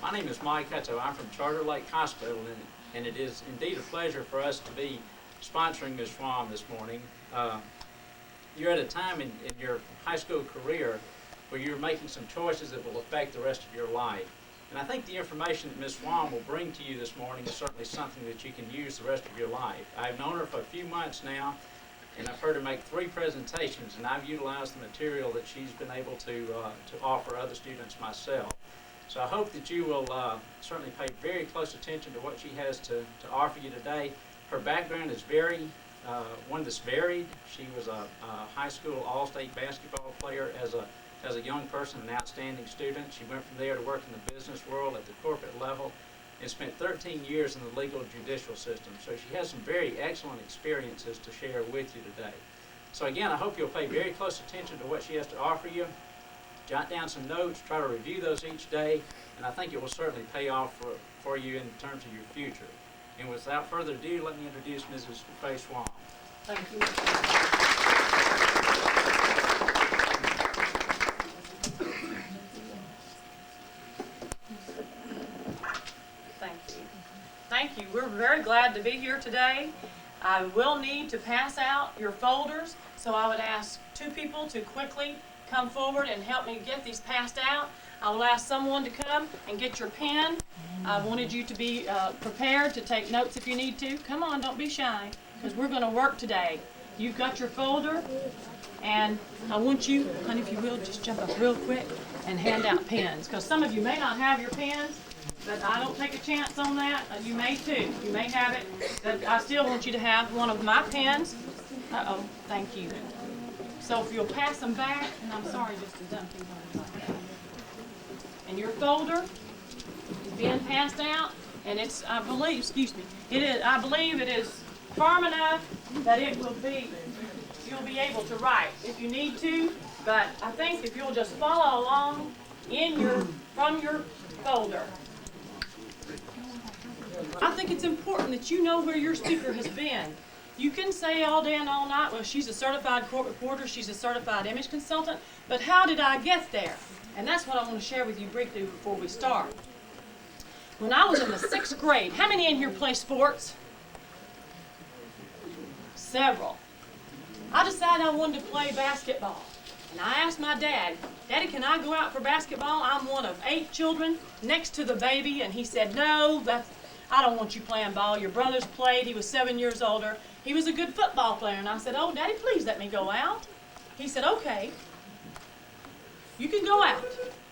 My name is Mike Hutto. I'm from Charter Lake Hospital, and it is indeed a pleasure for us to be sponsoring Ms. Schwalm this morning. You're at a time in your high school career where you're making some choices that will affect the rest of your life. And I think the information that Ms. Schwalm will bring to you this morning is certainly something that you can use the rest of your life. I've known her for a few months now, and I've heard her make 3 presentations, and I've utilized the material that she's been able to offer other students myself. So I hope that you will certainly pay very close attention to what she has to offer you today. Her background is one that's varied. She was a high school all-state basketball player as a young person, an outstanding student. She went from there to work in the business world at the corporate level and spent 13 years in the legal judicial system. So she has some very excellent experiences to share with you today. So again, I hope you'll pay very close attention to what she has to offer you. Jot down some notes, try to review those each day, and I think it will certainly pay off for you in terms of your future. And without further ado, let me introduce Mrs. Faye Schwalm. Thank you. Thank you. Thank you. We're very glad to be here today. I will need to pass out your folders, so I would ask 2 people to quickly come forward and help me get these passed out. I will ask someone to come and get your pen. I wanted you to be prepared to take notes if you need to. Come on, don't be shy, because we're going to work today. You've got your folder, and I want you, honey, if you will, just jump up real quick and hand out pens, because some of you may not have your pens, but I don't take a chance on that. You may too. You may have it, but I still want you to have one of my pens. Uh-oh, thank you. So if you'll pass them back, and I'm sorry just to dump these on you like that. And your folder is being passed out, and it's, I believe it is firm enough that you'll be able to write if you need to, but I think if you'll just follow along from your folder. I think it's important that you know where your speaker has been. You can say all day and all night, well, she's a certified court reporter, she's a certified image consultant, but how did I get there? And that's what I want to share with you briefly before we start. When I was in the 6th grade, how many in here play sports? Several. I decided I wanted to play basketball. And I asked my dad, Daddy, can I go out for basketball? I'm one of 8 children next to the baby. And he said, no, I don't want you playing ball. Your brother's played. He was 7 years older. He was a good football player. And I said, oh, Daddy, please let me go out. He said, okay, you can go out.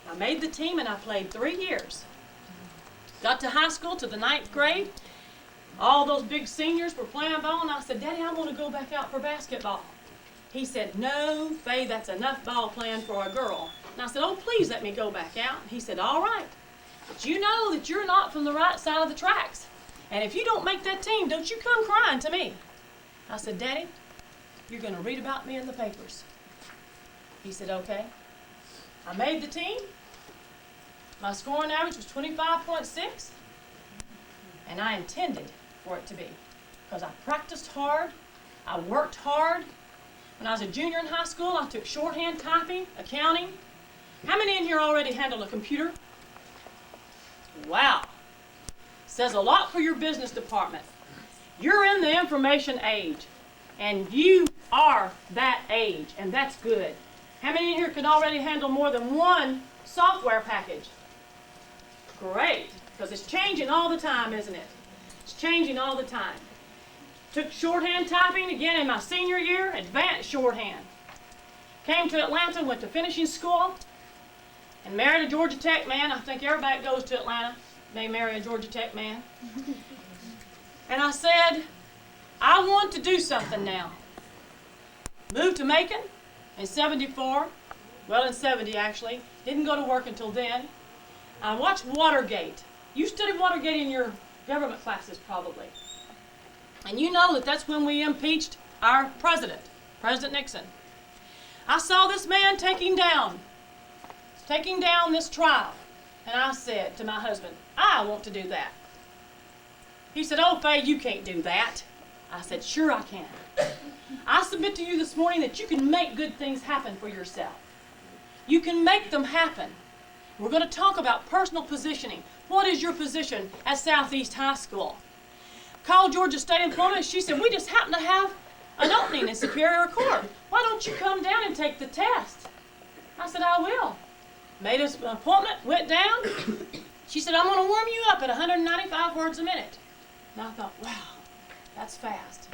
I made the team and I played 3 years. Got to high school, to the 9th grade. All those big seniors were playing ball. And I said, Daddy, I want to go back out for basketball. He said, no, Faye, that's enough ball playing for a girl. And I said, oh, please let me go back out. And he said, all right. But you know that you're not from the right side of the tracks. And if you don't make that team, don't you come crying to me. I said, Daddy, you're going to read about me in the papers. He said, okay. I made the team. My scoring average was 25.6. And I intended for it to be. Because I practiced hard. I worked hard. When I was a junior in high school, I took shorthand, typing, accounting. How many in here already handle a computer? Wow. Says a lot for your business department. You're in the information age, and you are that age, and that's good. How many in here can already handle more than one software package? Great, because it's changing all the time, isn't it? It's changing all the time. Took shorthand typing again in my senior year, advanced shorthand. Came to Atlanta, went to finishing school, and married a Georgia Tech man. I think everybody that goes to Atlanta may marry a Georgia Tech man. And I said, I want to do something now. Moved to Macon in 74, well in 70 actually. Didn't go to work until then. I watched Watergate. You studied Watergate in your government classes probably. And you know that that's when we impeached our president, President Nixon. I saw this man taking down this trial. And I said to my husband, I want to do that. He said, oh, Faye, you can't do that. I said, sure I can. I submit to you this morning that you can make good things happen for yourself. You can make them happen. We're going to talk about personal positioning. What is your position at Southeast High School? Called Georgia State Employment. She said, we just happen to have an opening in Superior Court. Why don't you come down and take the test? I said, I will. Made an appointment, went down. She said, I'm going to warm you up at 195 words a minute. And I thought, wow, that's fast.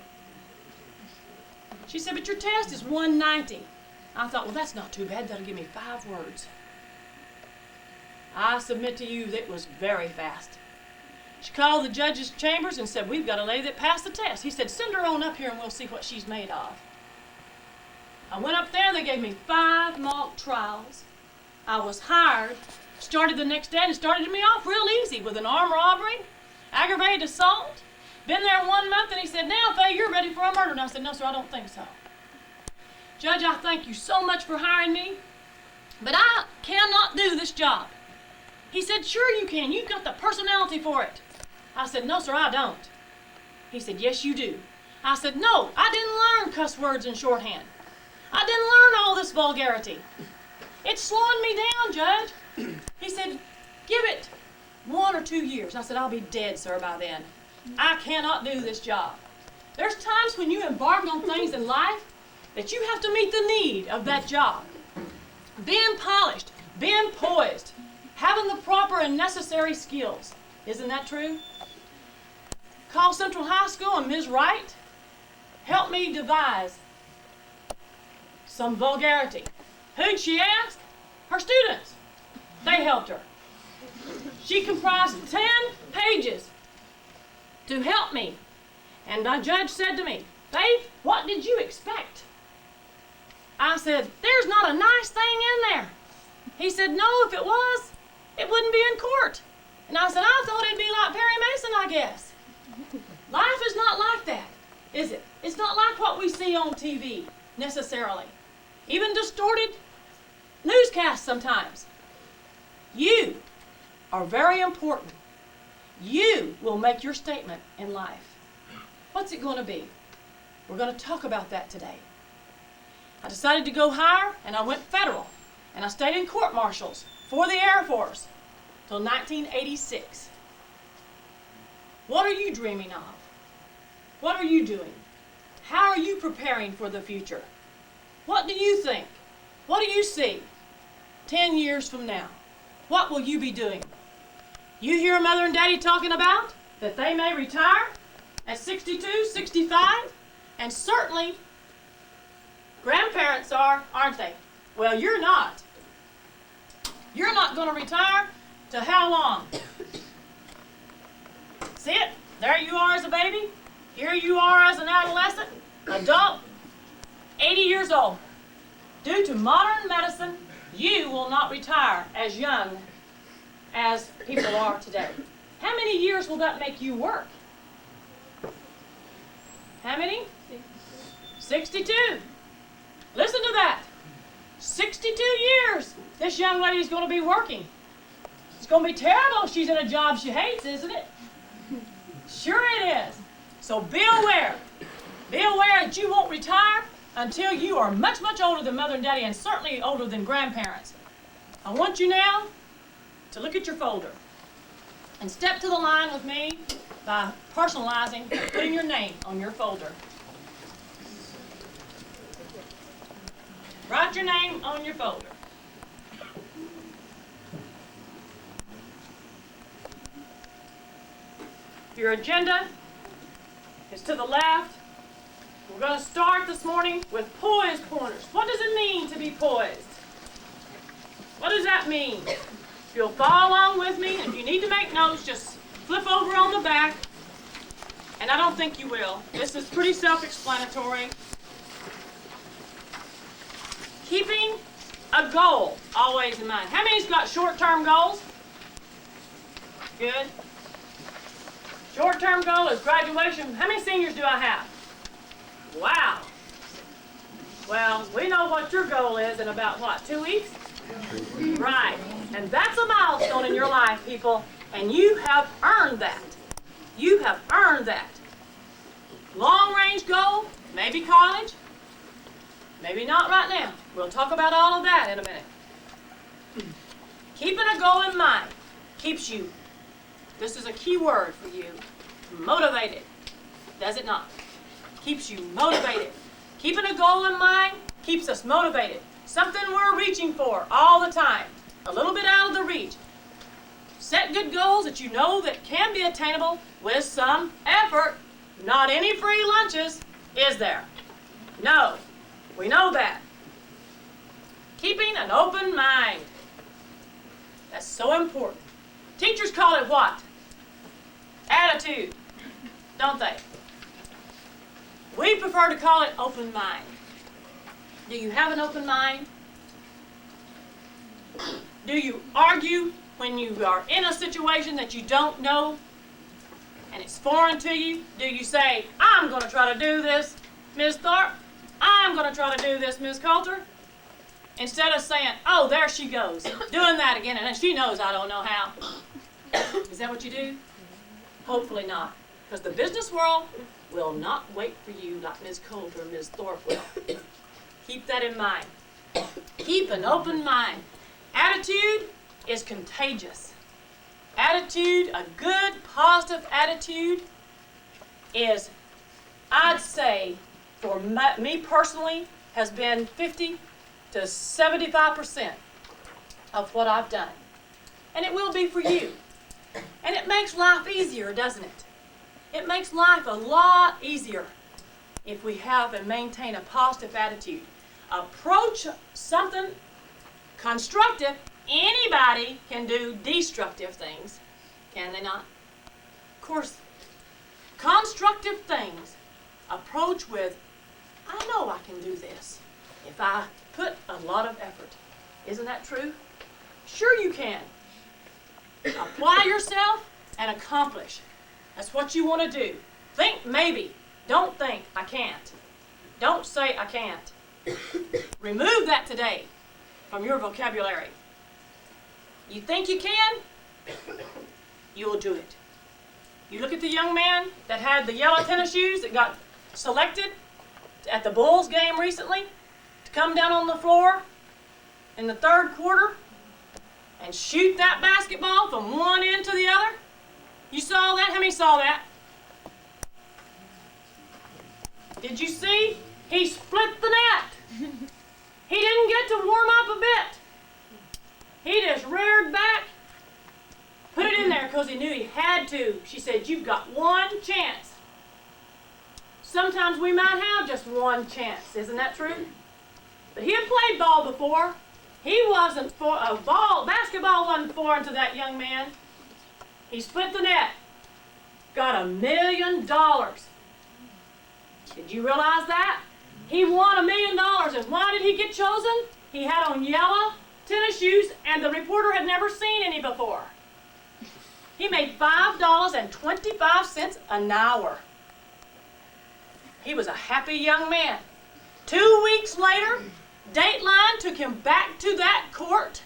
She said, but your test is 190. I thought, well, that's not too bad. That'll give me 5 words. I submit to you that it was very fast. She called the judge's chambers and said, we've got a lady that passed the test. He said, send her on up here and we'll see what she's made of. I went up there. They gave me 5 mock trials. I was hired, started the next day, and it started me off real easy with an armed robbery, aggravated assault. Been there 1 month, and he said, now, Faye, you're ready for a murder. And I said, no, sir, I don't think so. Judge, I thank you so much for hiring me, but I cannot do this job. He said, sure you can. You've got the personality for it. I said, no, sir, I don't. He said, yes, you do. I said, no, I didn't learn cuss words in shorthand. I didn't learn all this vulgarity. It's slowing me down, Judge. He said, give it 1 or 2 years. I said, I'll be dead, sir, by then. I cannot do this job. There's times when you embark on things in life that you have to meet the need of that job. Being polished, being poised, having the proper and necessary skills. Isn't that true? Call Central High School and Ms. Wright helped me devise some vulgarity. Who'd she ask? Her students. They helped her. She comprised 10 pages to help me. And my judge said to me, Faith, what did you expect? I said, there's not a nice thing in there. He said, no, if it was, it wouldn't be in court. And I said, I thought it'd be like Perry Mason, I guess. Life is not like that, is it? It's not like what we see on TV, necessarily. Even distorted newscasts sometimes. You are very important. You will make your statement in life. What's it going to be? We're going to talk about that today. I decided to go higher, and I went federal. And I stayed in court martials for the Air Force till 1986. What are you dreaming of? What are you doing? How are you preparing for the future? What do you think? What do you see 10 years from now? What will you be doing? You hear Mother and Daddy talking about that they may retire at 62, 65, and certainly grandparents are, aren't they? Well, you're not. You're not going to retire to how long? See it? There you are as a baby. Here you are as an adolescent, adult, 80 years old. Due to modern medicine, you will not retire as young as people are today. How many years will that make you work? How many? 62. Listen to that. 62 years this young lady is going to be working. It's going to be terrible if she's in a job she hates, isn't it? Sure it is. So be aware. Be aware that you won't retire until you are much, much older than Mother and Daddy, and certainly older than grandparents. I want you now to look at your folder and step to the line with me by personalizing, putting your name on your folder. Write your name on your folder. Your agenda is to the left. We're going to start this morning with poise pointers. What does it mean to be poised? What does that mean? If you'll follow along with me, and if you need to make notes, just flip over on the back. And I don't think you will. This is pretty self-explanatory. Keeping a goal always in mind. How many's got short-term goals? Good. Short-term goal is graduation. How many seniors do I have? Wow. Well, we know what your goal is in about, what, 2 weeks? Right. And that's a milestone in your life, people. And you have earned that. You have earned that. Long-range goal, maybe college, maybe not right now. We'll talk about all of that in a minute. Keeping a goal in mind keeps you, this is a key word for you, motivated. Does it not? Keeps you motivated. Keeping a goal in mind keeps us motivated. Something we're reaching for all the time. A little bit out of the reach. Set good goals that you know that can be attainable with some effort. Not any free lunches, is there? No. We know that. Keeping an open mind. That's so important. Teachers call it what? Attitude, don't they? We prefer to call it open mind. Do you have an open mind? Do you argue when you are in a situation that you don't know and it's foreign to you? Do you say, I'm going to try to do this, Ms. Thorpe? I'm going to try to do this, Ms. Coulter? Instead of saying, oh, there she goes, doing that again, and she knows I don't know how. Is that what you do? Hopefully not. Because the business world will not wait for you like Ms. Coulter or Ms. Thorpe will. Keep that in mind. Keep an open mind. Attitude is contagious. Attitude, a good, positive attitude is, I'd say, for me personally, has been 50 to 75% of what I've done. And it will be for you. And it makes life easier, doesn't it? It makes life a lot easier if we have and maintain a positive attitude. Approach something constructive. Anybody can do destructive things, can they not? Of course, constructive things approach with, I know I can do this if I put a lot of effort. Isn't that true? Sure you can. Apply yourself and accomplish. That's what you want to do. Think maybe. Don't think I can't. Don't say I can't. Remove that today from your vocabulary. You think you can? You will do it. You look at the young man that had the yellow tennis shoes that got selected at the Bulls game recently to come down on the floor in the third quarter and shoot that basketball from one end to the other. You saw that? How many saw that? Did you see? He split the net. He didn't get to warm up a bit. He just reared back, put it in there because he knew he had to. She said, you've got one chance. Sometimes we might have just one chance. Isn't that true? But he had played ball before. He wasn't for a ball. Basketball wasn't foreign to that young man. He split the net. Got $1 million. Did you realize that? He won $1 million. And why did he get chosen? He had on yellow tennis shoes, and the reporter had never seen any before. He made $5.25 an hour. He was a happy young man. 2 weeks later, Dateline took him back to that court.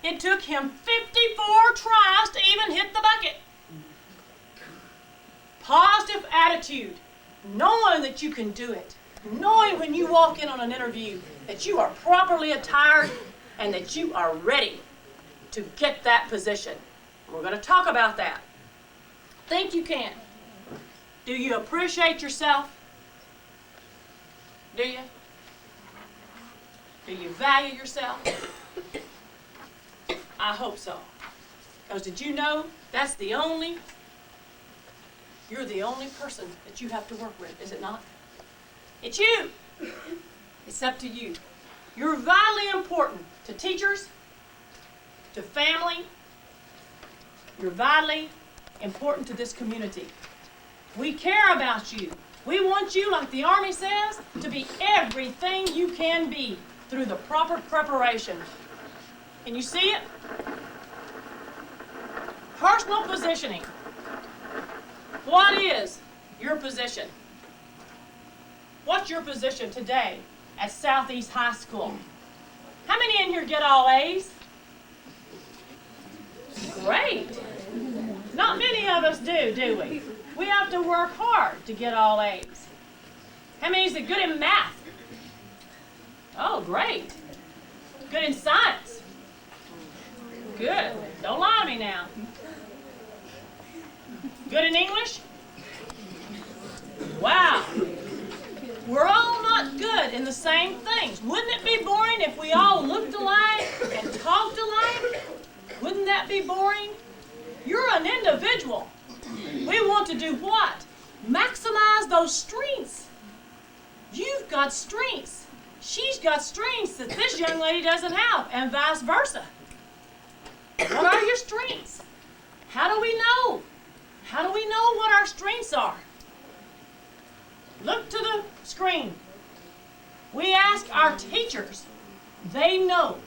It took him 54 tries to even hit the bucket. Positive attitude, knowing that you can do it, knowing when you walk in on an interview that you are properly attired and that you are ready to get that position. We're going to talk about that. Think you can. Do you appreciate yourself? Do you? Do you value yourself? I hope so. Because did you know that's the only You're the only person that you have to work with, is it not? It's you. It's up to you. You're vitally important to teachers, to family. You're vitally important to this community. We care about you. We want you, like the Army says, to be everything you can be through the proper preparation. Can you see it? Personal positioning. What is your position? What's your position today at Southeast High School? How many in here get all A's? Great. Not many of us do we? We have to work hard to get all A's. How many is good in math? Oh, great. Good in science? Good. Don't lie to me now. Good in English? Wow. We're all not good in the same things. Wouldn't it be boring if we all looked alike and talked alike? Wouldn't that be boring? You're an individual. We want to do what? Maximize those strengths. You've got strengths. She's got strengths that this young lady doesn't have, and vice versa. What are your strengths? How do we know? How do we know what our strengths are? Look to the screen. We ask our teachers. They know.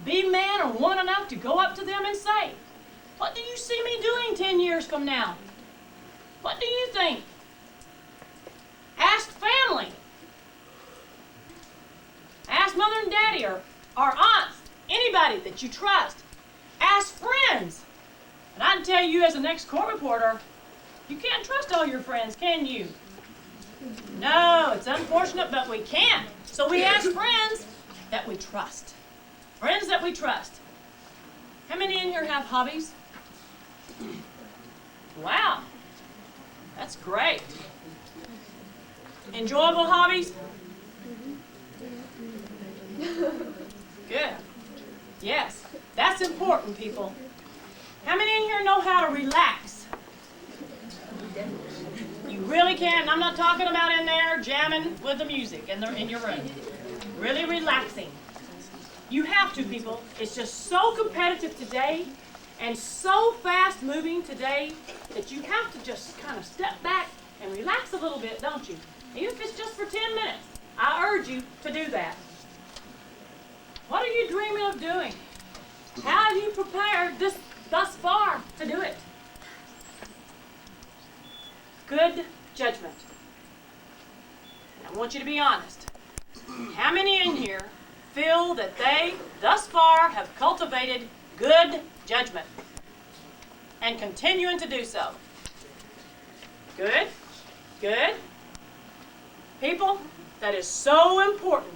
Be man or woman enough to go up to them and say, what do you see me doing 10 years from now? What do you think? Ask family. Ask mother and daddy or aunts, anybody that you trust. Ask friends. And I can tell you as an ex-court reporter, you can't trust all your friends, can you? No, it's unfortunate, but we can't. So we ask friends that we trust. Friends that we trust. How many in here have hobbies? Wow, that's great. Enjoyable hobbies? Good. Yes, that's important, people. How many in here know how to relax? You really can. I'm not talking about in there jamming with the music in your room. Really relaxing. You have to, people. It's just so competitive today and so fast moving today that you have to just kind of step back and relax a little bit, don't you? Even if it's just for 10 minutes. I urge you to do that. What are you dreaming of doing? How have you prepared thus far to do it? Good judgment. I want you to be honest. How many in here feel that they, thus far, have cultivated good judgment and continuing to do so? Good. Good. People, that is so important.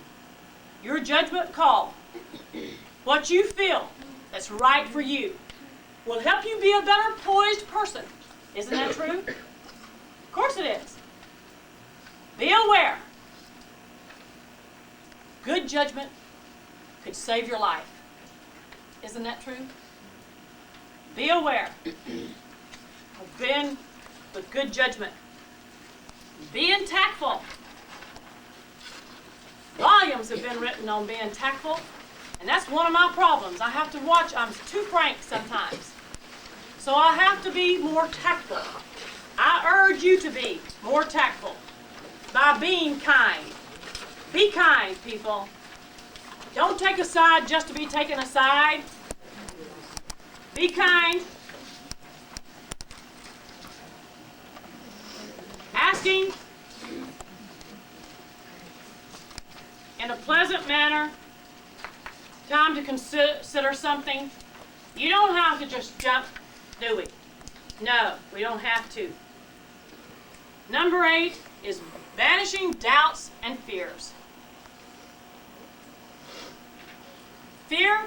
Your judgment call, what you feel that's right for you, will help you be a better poised person. Isn't that true? Of course it is. Be aware. Good judgment could save your life. Isn't that true? Be aware of being with good judgment. Being tactful. Volumes have been written on being tactful, and that's one of my problems. I have to watch. I'm too frank sometimes. So I have to be more tactful. I urge you to be more tactful by being kind. Be kind, people. Don't take a side just to be taken aside. Be kind. Asking in a pleasant manner, time to consider something. You don't have to just jump, do we? No, we don't have to. Number 8 is banishing doubts and fears. Fear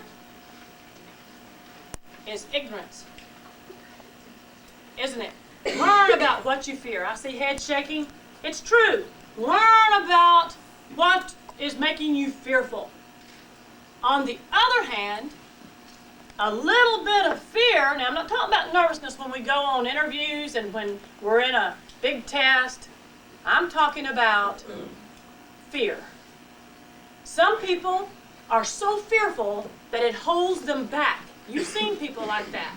is ignorance, isn't it? Learn about what you fear. I see head shaking. It's true. Learn about what is making you fearful. On the other hand, a little bit of fear. Now, I'm not talking about nervousness when we go on interviews and when we're in a big test. I'm talking about fear. Some people are so fearful that it holds them back. You've seen people like that.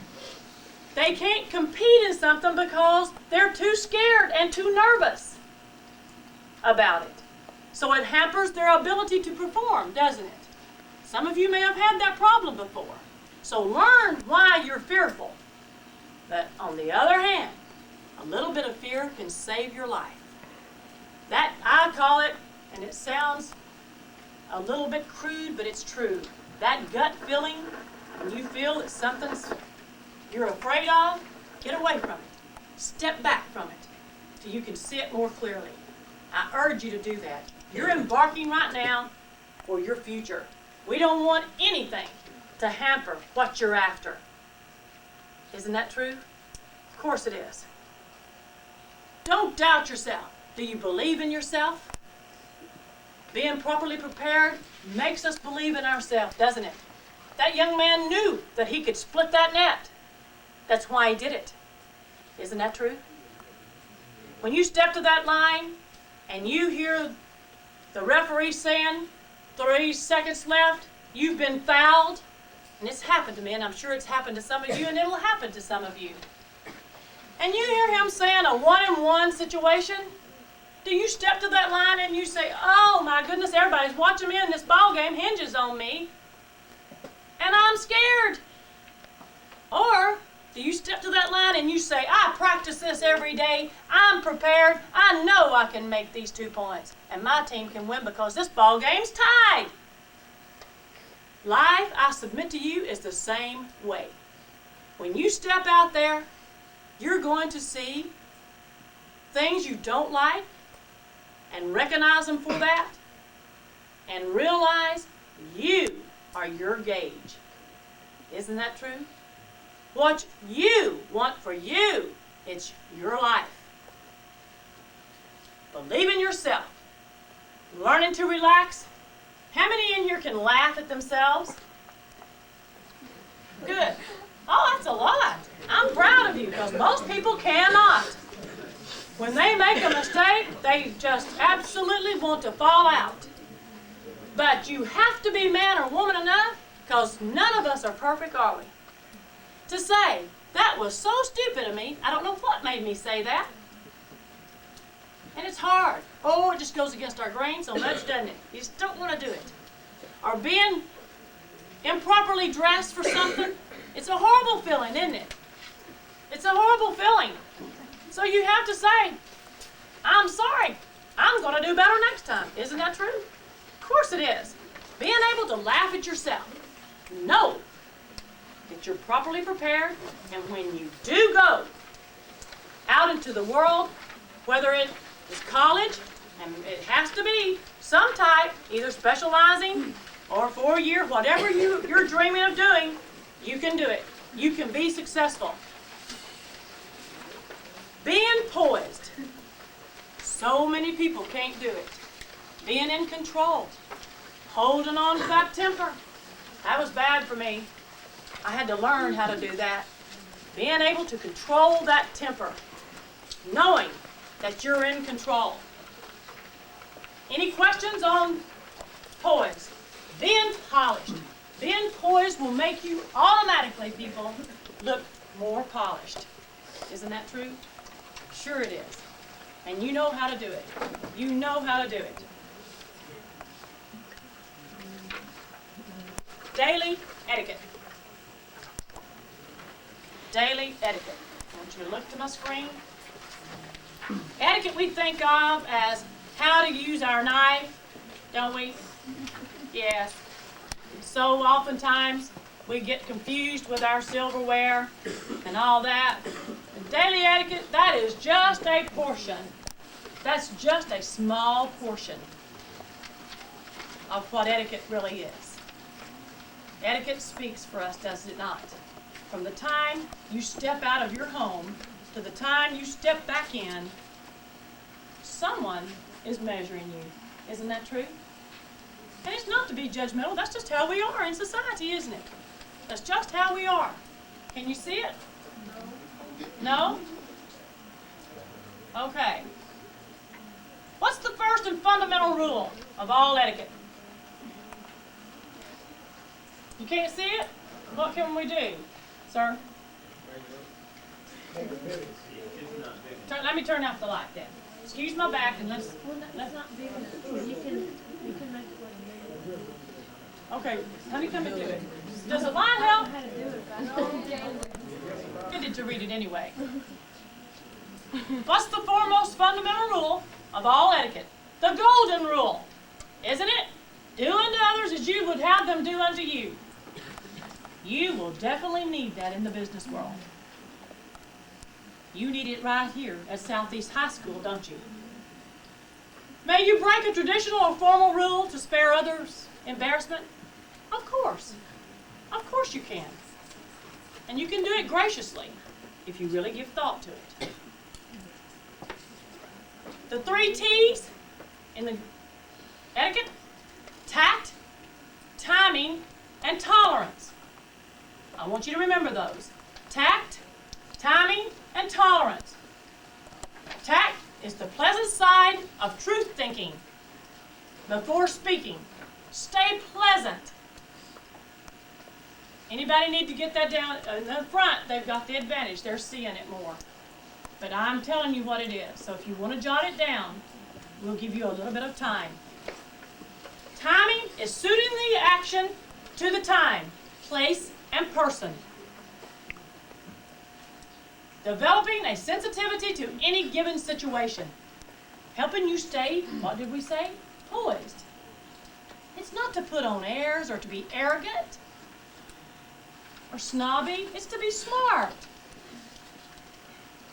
They can't compete in something because they're too scared and too nervous about it. So it hampers their ability to perform, doesn't it? Some of you may have had that problem before. So learn why you're fearful. But on the other hand, a little bit of fear can save your life. That, I call it, and it sounds a little bit crude, but it's true. That gut feeling, when you feel that something's you're afraid of, get away from it. Step back from it so you can see it more clearly. I urge you to do that. You're embarking right now for your future. We don't want anything to hamper what you're after. Isn't that true? Of course it is. Don't doubt yourself. Do you believe in yourself? Being properly prepared makes us believe in ourselves, doesn't it? That young man knew that he could split that net. That's why he did it. Isn't that true? When you step to that line and you hear the referee saying 3 seconds left, you've been fouled, and it's happened to me, and I'm sure it's happened to some of you, and it'll happen to some of you. And you hear him saying a 1-and-1 situation, do you step to that line and you say, oh my goodness, everybody's watching me and this ball game hinges on me, and I'm scared? Or do you step to that line and you say, I practice this every day, I'm prepared, I know I can make these 2 points, and my team can win because this ball game's tied? Life, I submit to you, is the same way. When you step out there, you're going to see things you don't like and recognize them for that and realize you are your gauge. Isn't that true? What you want for you, it's your life. Believe in yourself. Learning to relax. How many in here can laugh at themselves? Good. Oh, that's a lot. I'm proud of you because most people cannot. When they make a mistake, they just absolutely want to fall out. But you have to be man or woman enough, because none of us are perfect, are we? To say, that was so stupid of me, I don't know what made me say that. And it's hard. Oh, it just goes against our grain so much, doesn't it? You just don't want to do it. Or being improperly dressed for something, it's a horrible feeling, isn't it? It's a horrible feeling. So you have to say, I'm sorry, I'm going to do better next time. Isn't that true? Of course it is. Being able to laugh at yourself. Know that you're properly prepared, and when you do go out into the world, whether it is college, and it has to be some type, either specializing or 4-year, whatever you're dreaming of doing, you can do it. You can be successful. Being poised. So many people can't do it. Being in control. Holding on to that temper. That was bad for me. I had to learn how to do that. Being able to control that temper. Knowing that you're in control. Any questions on poise? Being polished. Being poised will make you automatically, people, look more polished. Isn't that true? Sure it is. And you know how to do it. You know how to do it. Daily etiquette. Daily etiquette. I want you to look to my screen. Etiquette we think of as how to use our knife, don't we? Yes. So oftentimes we get confused with our silverware and all that. And daily etiquette, that is just a portion. That's just a small portion of what etiquette really is. Etiquette speaks for us, does it not? From the time you step out of your home to the time you step back in, someone is measuring you. Isn't that true? And it's not to be judgmental, that's just how we are in society, isn't it? That's just how we are. Can you see it? No? Okay. What's the first and fundamental rule of all etiquette? You can't see it? What can we do, sir? Let me turn off the light then. Excuse my back and let's not big enough. You can make it like a okay, let me come and do it. Does the light help? how to do it, but I I needed to read it anyway. What's the foremost fundamental rule of all etiquette? The golden rule, isn't it? Do unto others as you would have them do unto you. You will definitely need that in the business world. You need it right here at Southeast High School, don't you? May you break a traditional or formal rule to spare others embarrassment? Of course. Of course you can. And you can do it graciously if you really give thought to it. The 3 T's in the etiquette: tact, timing, and tolerance. I want you to remember those. Tact, timing, and tolerance. Tact is the pleasant side of truth thinking before speaking. Stay pleasant. Anybody need to get that down? In the front, they've got the advantage. They're seeing it more. But I'm telling you what it is. So if you want to jot it down, we'll give you a little bit of time. Timing is suiting the action to the time, place, and person. Developing a sensitivity to any given situation. Helping you stay, what did we say? Poised. It's not to put on airs or to be arrogant or snobby. It's to be smart.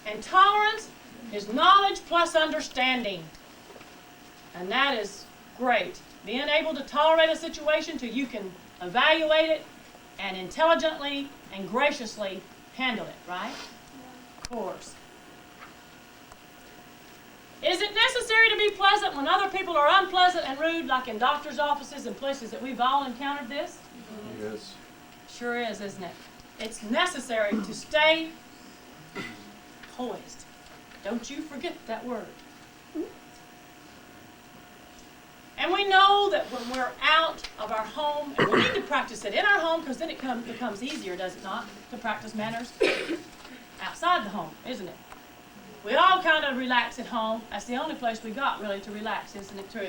And tolerance is knowledge plus understanding. And that is great. Being able to tolerate a situation till you can evaluate it and intelligently and graciously handle it, right? Of course. Is it necessary to be pleasant when other people are unpleasant and rude, like in doctors' offices and places that we've all encountered this? Yes. Sure is, isn't it? It's necessary to stay poised. Don't you forget that word. And we know that when we're out of our home, and we need to practice it in our home because then it becomes easier, does it not, to practice manners outside the home, isn't it? We all kind of relax at home. That's the only place we got really to relax, isn't it true?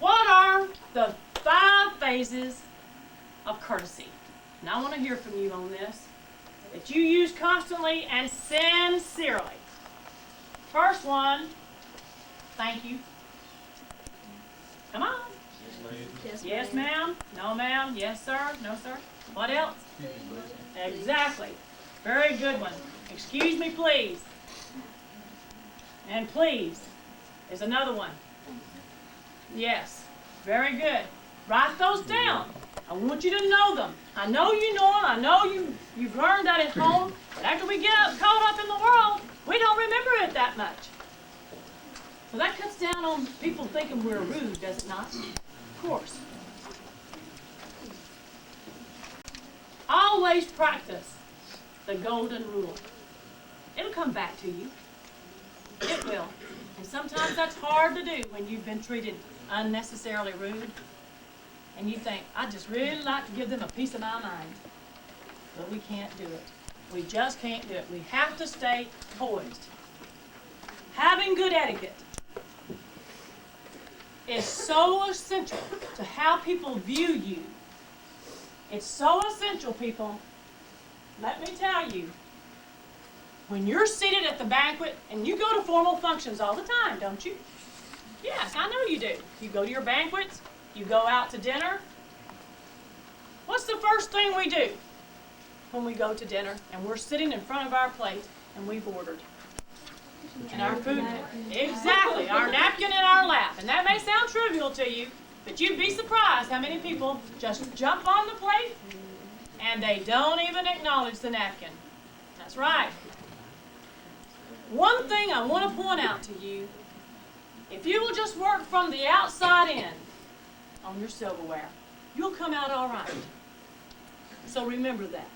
What are the 5 phases of courtesy? And I want to hear from you on this, that you use constantly and sincerely. First one, thank you. Come on. Yes, ma'am. No, ma'am. Yes, sir. No, sir. What else? Exactly. Very good one. Excuse me, please. And please is another one. Yes. Very good. Write those down. I want you to know them. I know you know them. I know you've learned that at home. But after we get caught up in the world, we don't remember it that much. So that cuts down on people thinking we're rude, does it not? Of course. Always practice the golden rule. It'll come back to you. It will. And sometimes that's hard to do when you've been treated unnecessarily rude. And you think, I'd just really like to give them a piece of my mind. But we can't do it. We just can't do it. We have to stay poised. Having good etiquette is so essential to how people view you. It's so essential, people. Let me tell you, when you're seated at the banquet, and you go to formal functions all the time, don't you? Yes, I know you do. You go to your banquets, you go out to dinner. What's the first thing we do when we go to dinner and we're sitting in front of our plate and we've ordered? And our food, exactly, our napkin in our lap. And that may sound trivial to you, but you'd be surprised how many people just jump on the plate and they don't even acknowledge the napkin. That's right. One thing I want to point out to you, if you will just work from the outside in on your silverware, you'll come out all right. So remember that.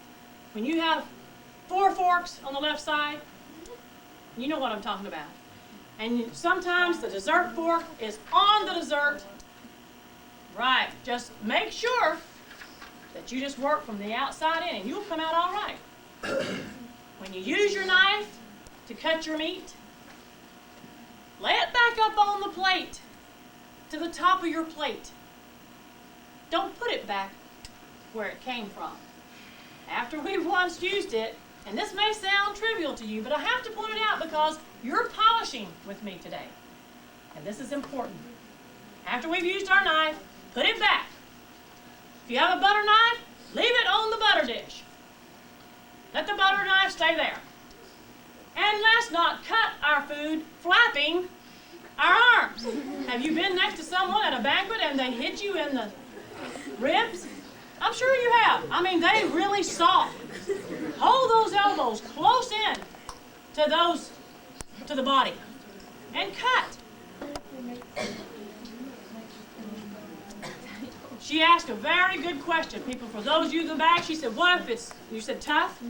When you have 4 forks on the left side, you know what I'm talking about. And sometimes the dessert fork is on the dessert. Right, just make sure that you just work from the outside in and you'll come out all right. When you use your knife to cut your meat, lay it back up on the plate, to the top of your plate. Don't put it back where it came from. After we've once used it, and this may sound trivial to you, but I have to point it out because you're polishing with me today. And this is important. After we've used our knife, put it back. If you have a butter knife, leave it on the butter dish. Let the butter knife stay there. And let's not cut our food flapping our arms. Have you been next to someone at a banquet and they hit you in the ribs? I'm sure you have. I mean, they really saw. Hold those elbows close in to the body and cut. She asked a very good question, people. For those of you in the back, she said, what if it's, you said tough?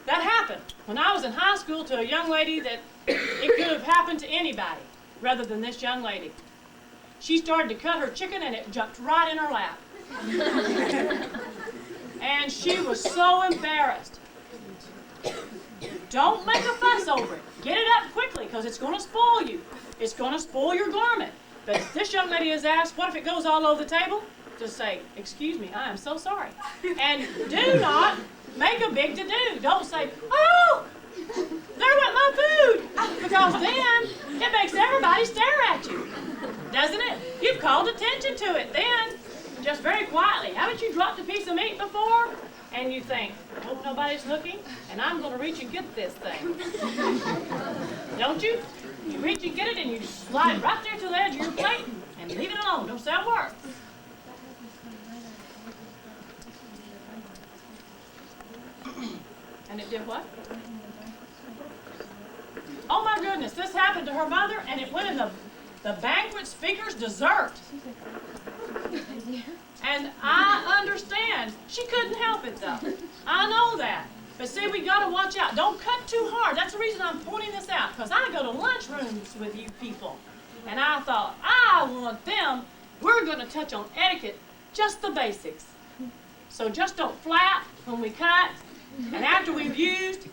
That happened when I was in high school to a young lady that it could have happened to anybody rather than this young lady. She started to cut her chicken and it jumped right in her lap. And she was so embarrassed. Don't make a fuss over it. Get it up quickly because it's going to spoil you. It's going to spoil your garment. But this young lady has asked, what if it goes all over the table? Just say, excuse me, I am so sorry. And do not make a big to-do. Don't say, oh, there went my food. Because then it makes everybody stare at you. Doesn't it? You've called attention to it then. Just very quietly. Haven't you dropped a piece of meat before? And you think, hope nobody's looking, and I'm going to reach and get this thing. Don't you? You reach and get it, and you slide right there to the edge of your plate, and leave it alone. Don't say a word. And it did what? Oh my goodness, this happened to her mother, and it went in the banquet speaker's dessert. And I understand. She couldn't help it though. I know that. But see, we got to watch out. Don't cut too hard. That's the reason I'm pointing this out, because I go to lunchrooms with you people. And I thought, I want them. We're going to touch on etiquette, just the basics. So just don't flap when we cut. And after we've used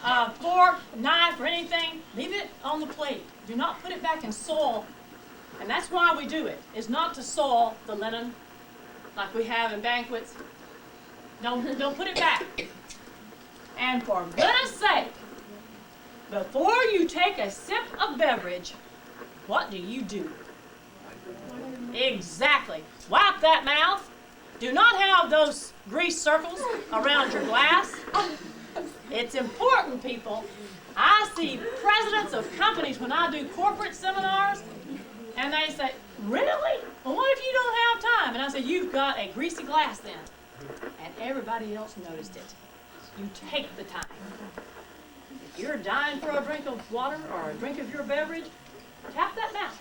a fork, knife, or anything, leave it on the plate. Do not put it back in soil. And that's why we do it, is not to soil the linen like we have in banquets. Don't put it back. And for goodness sake, before you take a sip of beverage, what do? Exactly. Wipe that mouth. Do not have those grease circles around your glass. It's important, people. I see presidents of companies when I do corporate seminars, and they say, really? Well, what if you don't have time? And I say, you've got a greasy glass then. And everybody else noticed it. You take the time. If you're dying for a drink of water or a drink of your beverage, tap that mouth.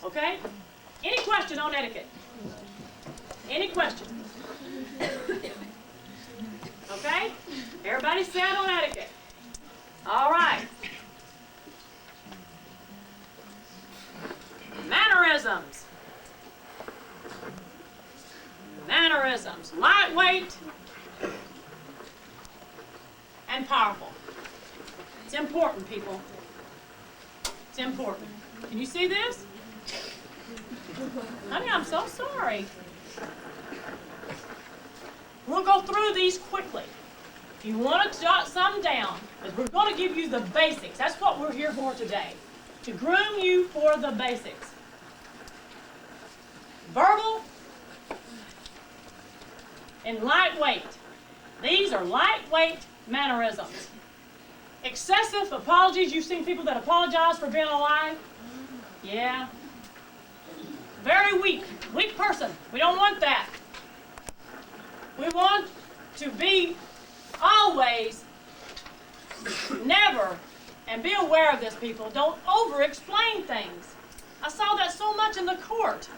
Okay? Any question on etiquette? Any question? Okay? Everybody set on etiquette. All right. Mannerisms. Mannerisms. Lightweight and powerful. It's important, people. It's important. Can you see this? Honey, I'm so sorry. We'll go through these quickly. If you want to jot some down, because we're going to give you the basics. That's what we're here for today, to groom you for the basics. Verbal and lightweight. These are lightweight mannerisms. Excessive apologies. You've seen people that apologize for being alive. Yeah. Very weak person. We don't want that. We want to be always, never, and be aware of this, people. Don't over-explain things. I saw that so much in the court.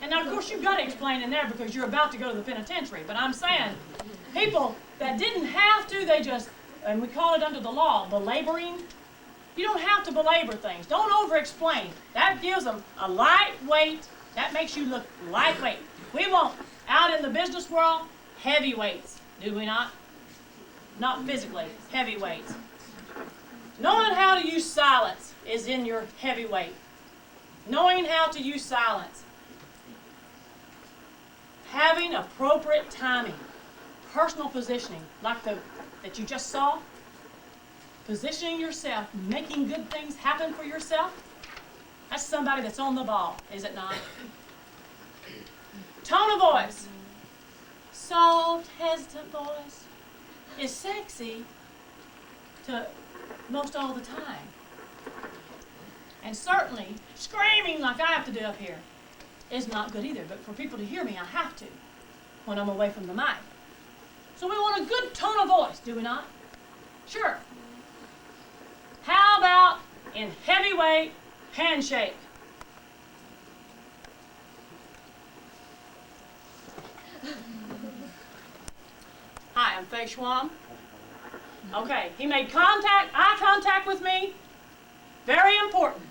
And now, of course, you've got to explain in there because you're about to go to the penitentiary. But I'm saying, people that didn't have to, they just, and we call it under the law, belaboring. You don't have to belabor things. Don't over-explain. That gives them a lightweight. That makes you look lightweight. We want, out in the business world, heavyweights, do we not? Not physically, heavyweights. Knowing how to use silence is in your heavyweight. Knowing how to use silence. Having appropriate timing. Personal positioning, like that you just saw. Positioning yourself, making good things happen for yourself. That's somebody that's on the ball, is it not? Tone of voice. Soft, hesitant voice is sexy to most all the time. And certainly, screaming like I have to do up here is not good either. But for people to hear me, I have to when I'm away from the mic. So we want a good tone of voice, do we not? Sure. How about in heavyweight handshake? Hi, I'm Faye Schwalm. Okay, he made eye contact with me. Very important.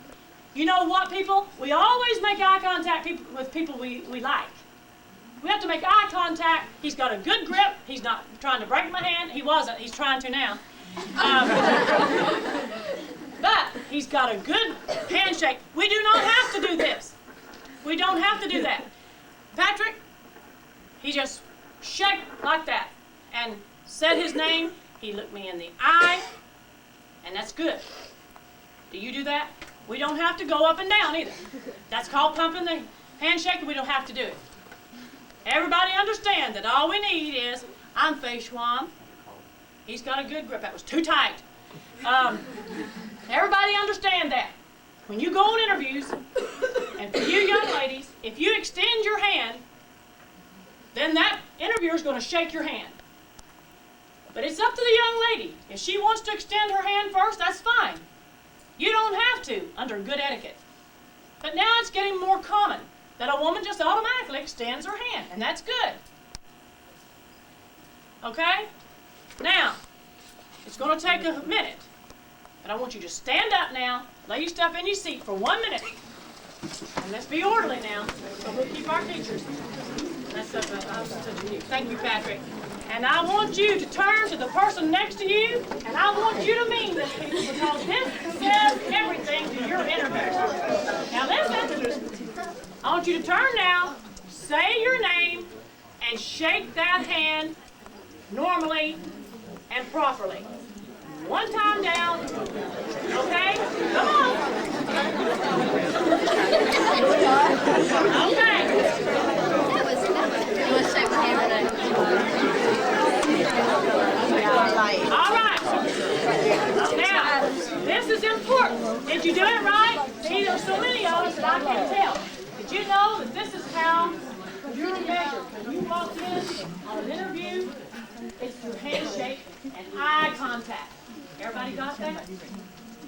You know what, people? We always make eye contact with people we like. We have to make eye contact. He's got a good grip. He's not trying to break my hand. He wasn't. He's trying to now. But he's got a good handshake. We do not have to do this. We don't have to do that. Patrick, he just shook like that and said his name. He looked me in the eye, and that's good. Do you do that? We don't have to go up and down either. That's called pumping the handshake, and we don't have to do it. Everybody understand that all we need is, I'm Faye Schwalm. He's got a good grip. That was too tight. Everybody understand that. When you go on interviews, and for you young ladies, if you extend your hand, then that interviewer is going to shake your hand. But it's up to the young lady. If she wants to extend her hand first, that's fine. You don't have to, under good etiquette. But now it's getting more common that a woman just automatically extends her hand, and that's good. Okay? Now, it's going to take a minute, but I want you to stand up now, lay your stuff in your seat for 1 minute, and let's be orderly now, so we'll keep our teachers. That's up to you. Thank you, Patrick. And I want you to turn to the person next to you, and I want you to mean this, people, because this says everything to your interview. Now listen, I want you to turn now, say your name, and shake that hand normally and properly. One time down, okay? Come on. Okay. You want to shake my hand today? All right. Now, this is important. Did you do it right? See, there's so many of us that I can't tell. Did you know that this is how you're measured? When you walk in on an interview, it's your handshake and eye contact. Everybody got that?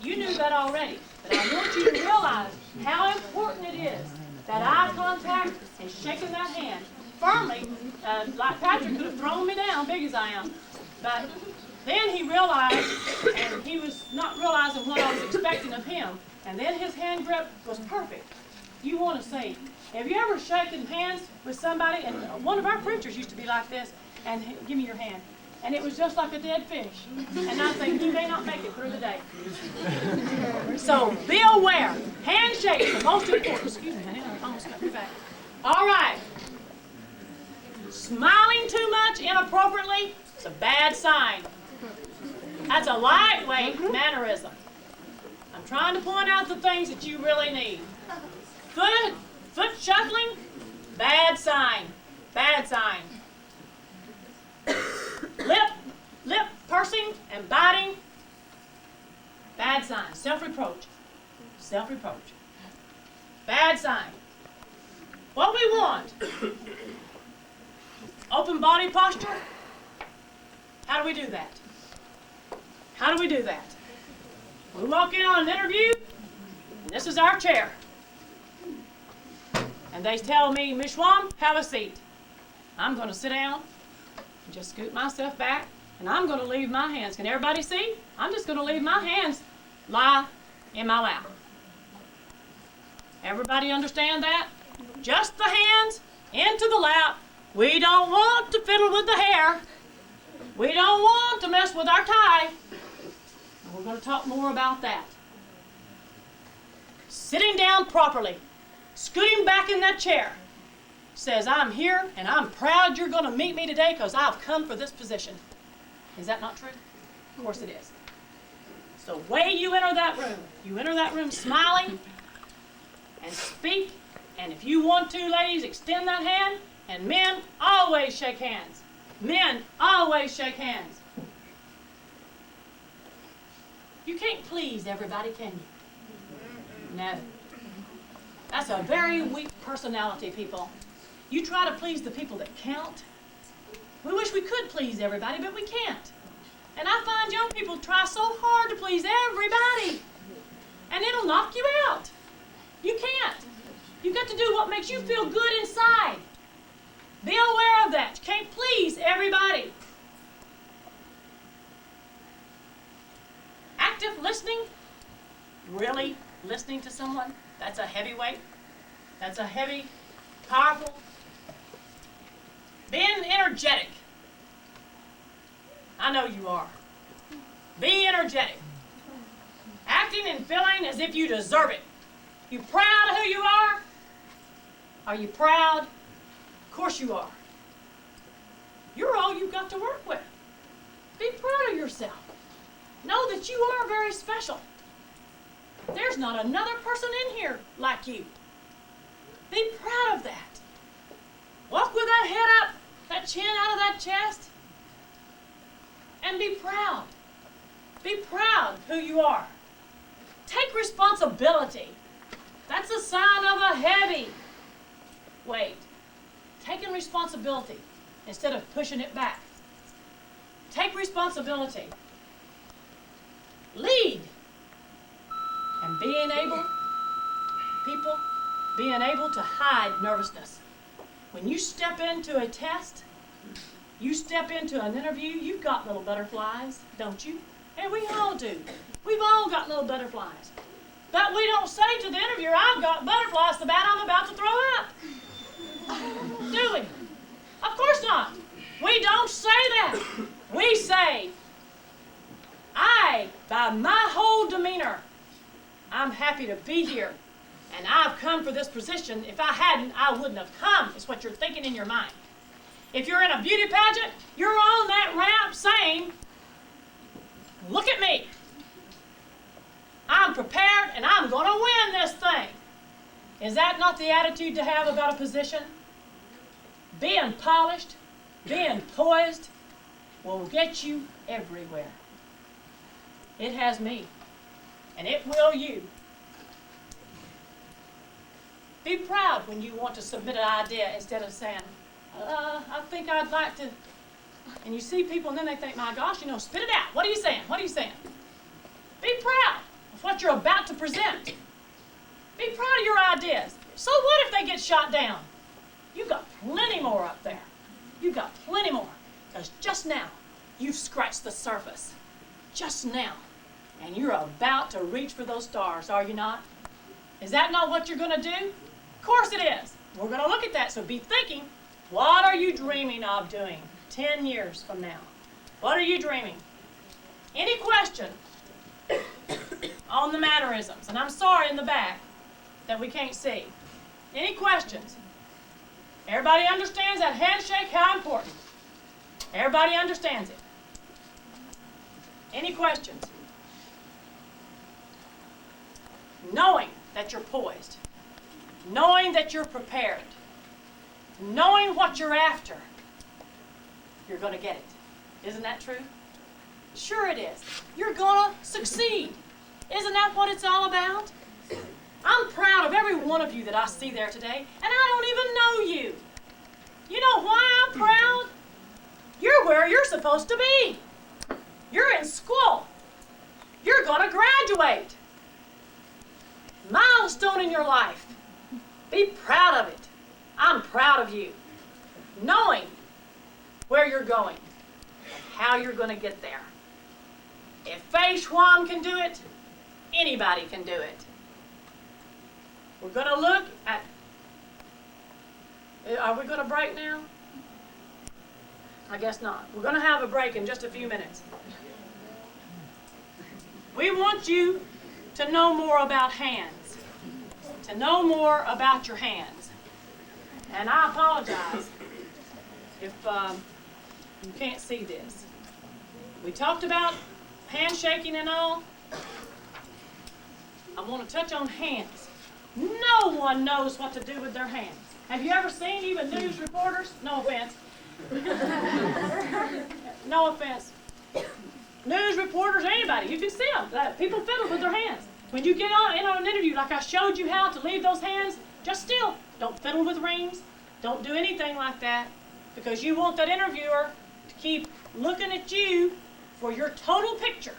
You knew that already, but I want you to realize how important it is that eye contact and shaking that hand firmly, like Patrick could have thrown me down, big as I am. But then he realized, and he was not realizing what I was expecting of him, and then his hand grip was perfect. You want to say, have you ever shaken hands with somebody? And one of our preachers used to be like this, and give me your hand. And it was just like a dead fish. And I think, you may not make it through the day. So be aware. Handshake is the most important. Excuse me, honey, I almost got me back. All right. Smiling too much inappropriately is a bad sign. That's a lightweight mannerism. I'm trying to point out the things that you really need. Foot shuffling, bad sign. Bad sign. Lip pursing and biting, bad sign. Self-reproach. Self-reproach. Bad sign. What we want, open body posture. How do we do that? How do we do that? We walk in on an interview, and this is our chair. and they tell me, Miss Schwalm, have a seat. I'm going to sit down and just scoot myself back, and I'm going to leave my hands. Can everybody see? I'm just going to leave my hands lie in my lap. Everybody understand that? Just the hands into the lap. We don't want to fiddle with the hair. We don't want to mess with our tie. And we're going to talk more about that. Sitting down properly, scooting back in that chair, says, I'm here and I'm proud you're going to meet me today because I've come for this position. Is that not true? Of course it is. So the way you enter that room smiling and speak, and if you want to, ladies, extend that hand, and men, always shake hands. Men, always shake hands. You can't please everybody, can you? No. That's a very weak personality, people. You try to please the people that count. We wish we could please everybody, but we can't. And I find young people try so hard to please everybody, and it'll knock you out. You can't. You've got to do what makes you feel good inside. Be aware of that. You can't please everybody. Active listening, really listening to someone, that's a heavy weight. That's a heavy, powerful. Being energetic. I know you are. Be energetic. Acting and feeling as if you deserve it. You proud of who you are? Are you proud? Of course you are. You're all you've got to work with. Be proud of yourself. Know that you are very special. There's not another person in here like you. Be proud of that. Walk with that head up, that chin out of that chest, and be proud. Be proud of who you are. Take responsibility. That's a sign of a heavy weight. Taking responsibility instead of pushing it back. Take responsibility. Lead. And being able to hide nervousness. When you step into a test, you step into an interview, you've got little butterflies, don't you? And we all do. We've all got little butterflies. But we don't say to the interviewer, I've got butterflies so bad I'm about to throw up. Do we? Of course not. We don't say that. We say, by my whole demeanor, I'm happy to be here. And I've come for this position. If I hadn't, I wouldn't have come, is what you're thinking in your mind. If you're in a beauty pageant, you're on that ramp saying, look at me. I'm prepared and I'm going to win this thing. Is that not the attitude to have about a position? Being polished, being poised will get you everywhere. It has me, and it will you. Be proud when you want to submit an idea instead of saying, I think I'd like to. And you see people and then they think, my gosh, spit it out. What are you saying? What are you saying? Be proud of what you're about to present. Be proud of your ideas. So what if they get shot down? You've got plenty more up there. You've got plenty more. Because just now, you've scratched the surface. Just now. And you're about to reach for those stars, are you not? Is that not what you're going to do? Of course it is. We're going to look at that. So be thinking, what are you dreaming of doing 10 years from now? What are you dreaming? Any question on the mannerisms? And I'm sorry in the back that we can't see. Any questions? Everybody understands that handshake, how important? Everybody understands it. Any questions? Knowing that you're poised, knowing that you're prepared, knowing what you're after, you're going to get it. Isn't that true? Sure it is. You're going to succeed. Isn't that what it's all about? I'm proud of every one of you that I see there today, and I don't even know you. You know why I'm proud? You're where you're supposed to be. You're in school. You're going to graduate. Milestone in your life. Be proud of it. I'm proud of you. Knowing where you're going and how you're going to get there. If Faye Schwalm can do it, anybody can do it. We're going to look at, are we going to break now? I guess not. We're going to have a break in just a few minutes. We want you to know more about hands, to know more about your hands. And I apologize if you can't see this. We talked about handshaking and all. I want to touch on hands. No one knows what to do with their hands. Have you ever seen even news reporters? No offense. No offense. News reporters, anybody, you can see them. People fiddle with their hands. When you get in on an interview, like I showed you how to leave those hands, just still. Don't fiddle with rings. Don't do anything like that, because you want that interviewer to keep looking at you for your total picture.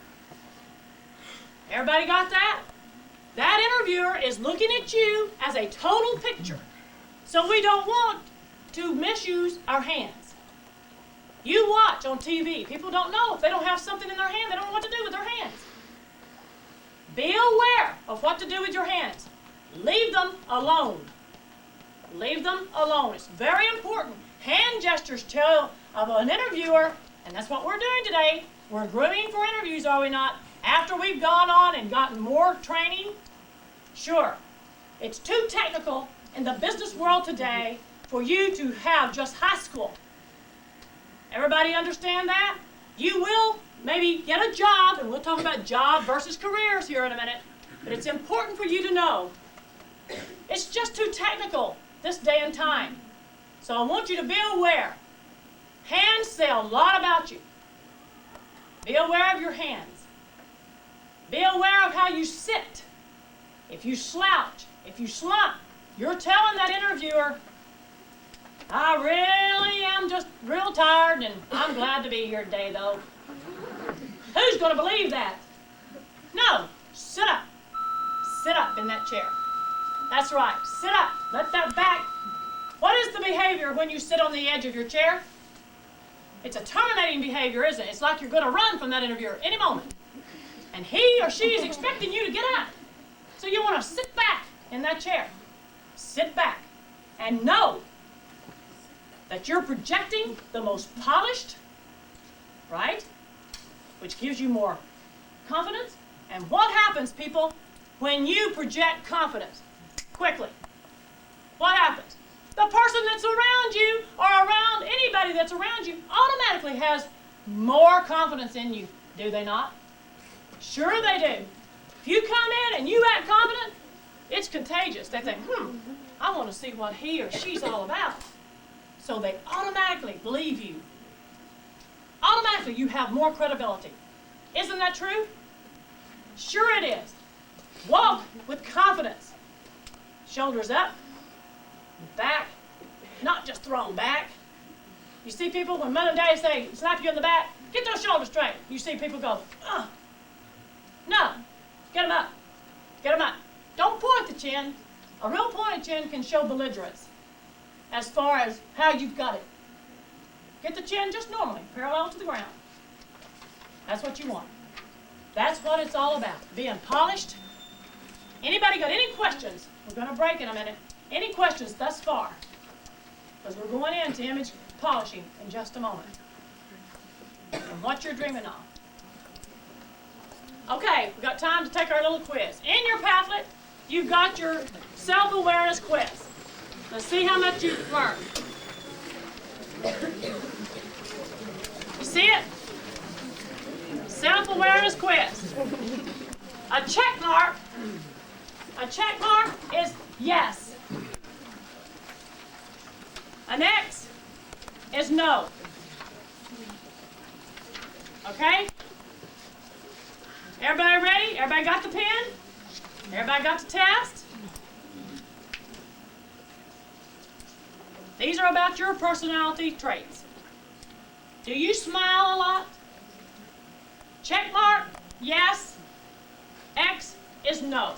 Everybody got that? That interviewer is looking at you as a total picture. So we don't want to misuse our hands. You watch on TV. People don't know. If they don't have something in their hand, they don't know what to do with their hands. Be aware of what to do with your hands. Leave them alone. Leave them alone. It's very important. Hand gestures tell of an interviewer, and that's what we're doing today. We're grooming for interviews, are we not? After we've gone on and gotten more training, sure. It's too technical in the business world today for you to have just high school. Everybody understand that? You will maybe get a job, and we'll talk about job versus careers here in a minute, but it's important for you to know. It's just too technical this day and time. So I want you to be aware. Hands say a lot about you. Be aware of your hands. Be aware of how you sit. If you slouch, if you slump, you're telling that interviewer, I really am just real tired and I'm glad to be here today though. Who's going to believe that? No, sit up. Sit up in that chair. That's right, sit up. Let that back. What is the behavior when you sit on the edge of your chair? It's a terminating behavior, isn't it? It's like you're going to run from that interviewer any moment. And he or she is expecting you to get up. So you want to sit back in that chair. Sit back and know that you're projecting the most polished, right? Which gives you more confidence. And what happens, people, when you project confidence? Quickly. What happens? The person that's around you or around anybody that's around you automatically has more confidence in you, do they not? Sure they do. If you come in and you act confident, it's contagious. They think, I want to see what he or she's all about. So they automatically believe you. Automatically you have more credibility. Isn't that true? Sure it is. Walk with confidence. Shoulders up, back, not just thrown back. You see people, when Mother and Daddy say, slap you in the back, get those shoulders straight. You see people go, no, get them up, get them up. Don't point the chin. A real pointed chin can show belligerence as far as how you've got it. Get the chin just normally, parallel to the ground. That's what you want. That's what it's all about, being polished. Anybody got any questions? We're going to break in a minute. Any questions thus far? Because we're going into image polishing in just a moment. And what you're dreaming of. Okay, we've got time to take our little quiz. In your Padlet, you've got your self-awareness quiz. Let's see how much you've learned. You see it? Self-awareness quiz. A check mark is yes. An X is no. Okay? Everybody ready? Everybody got the pen? Everybody got the test? These are about your personality traits. Do you smile a lot? Check mark, yes. X is no.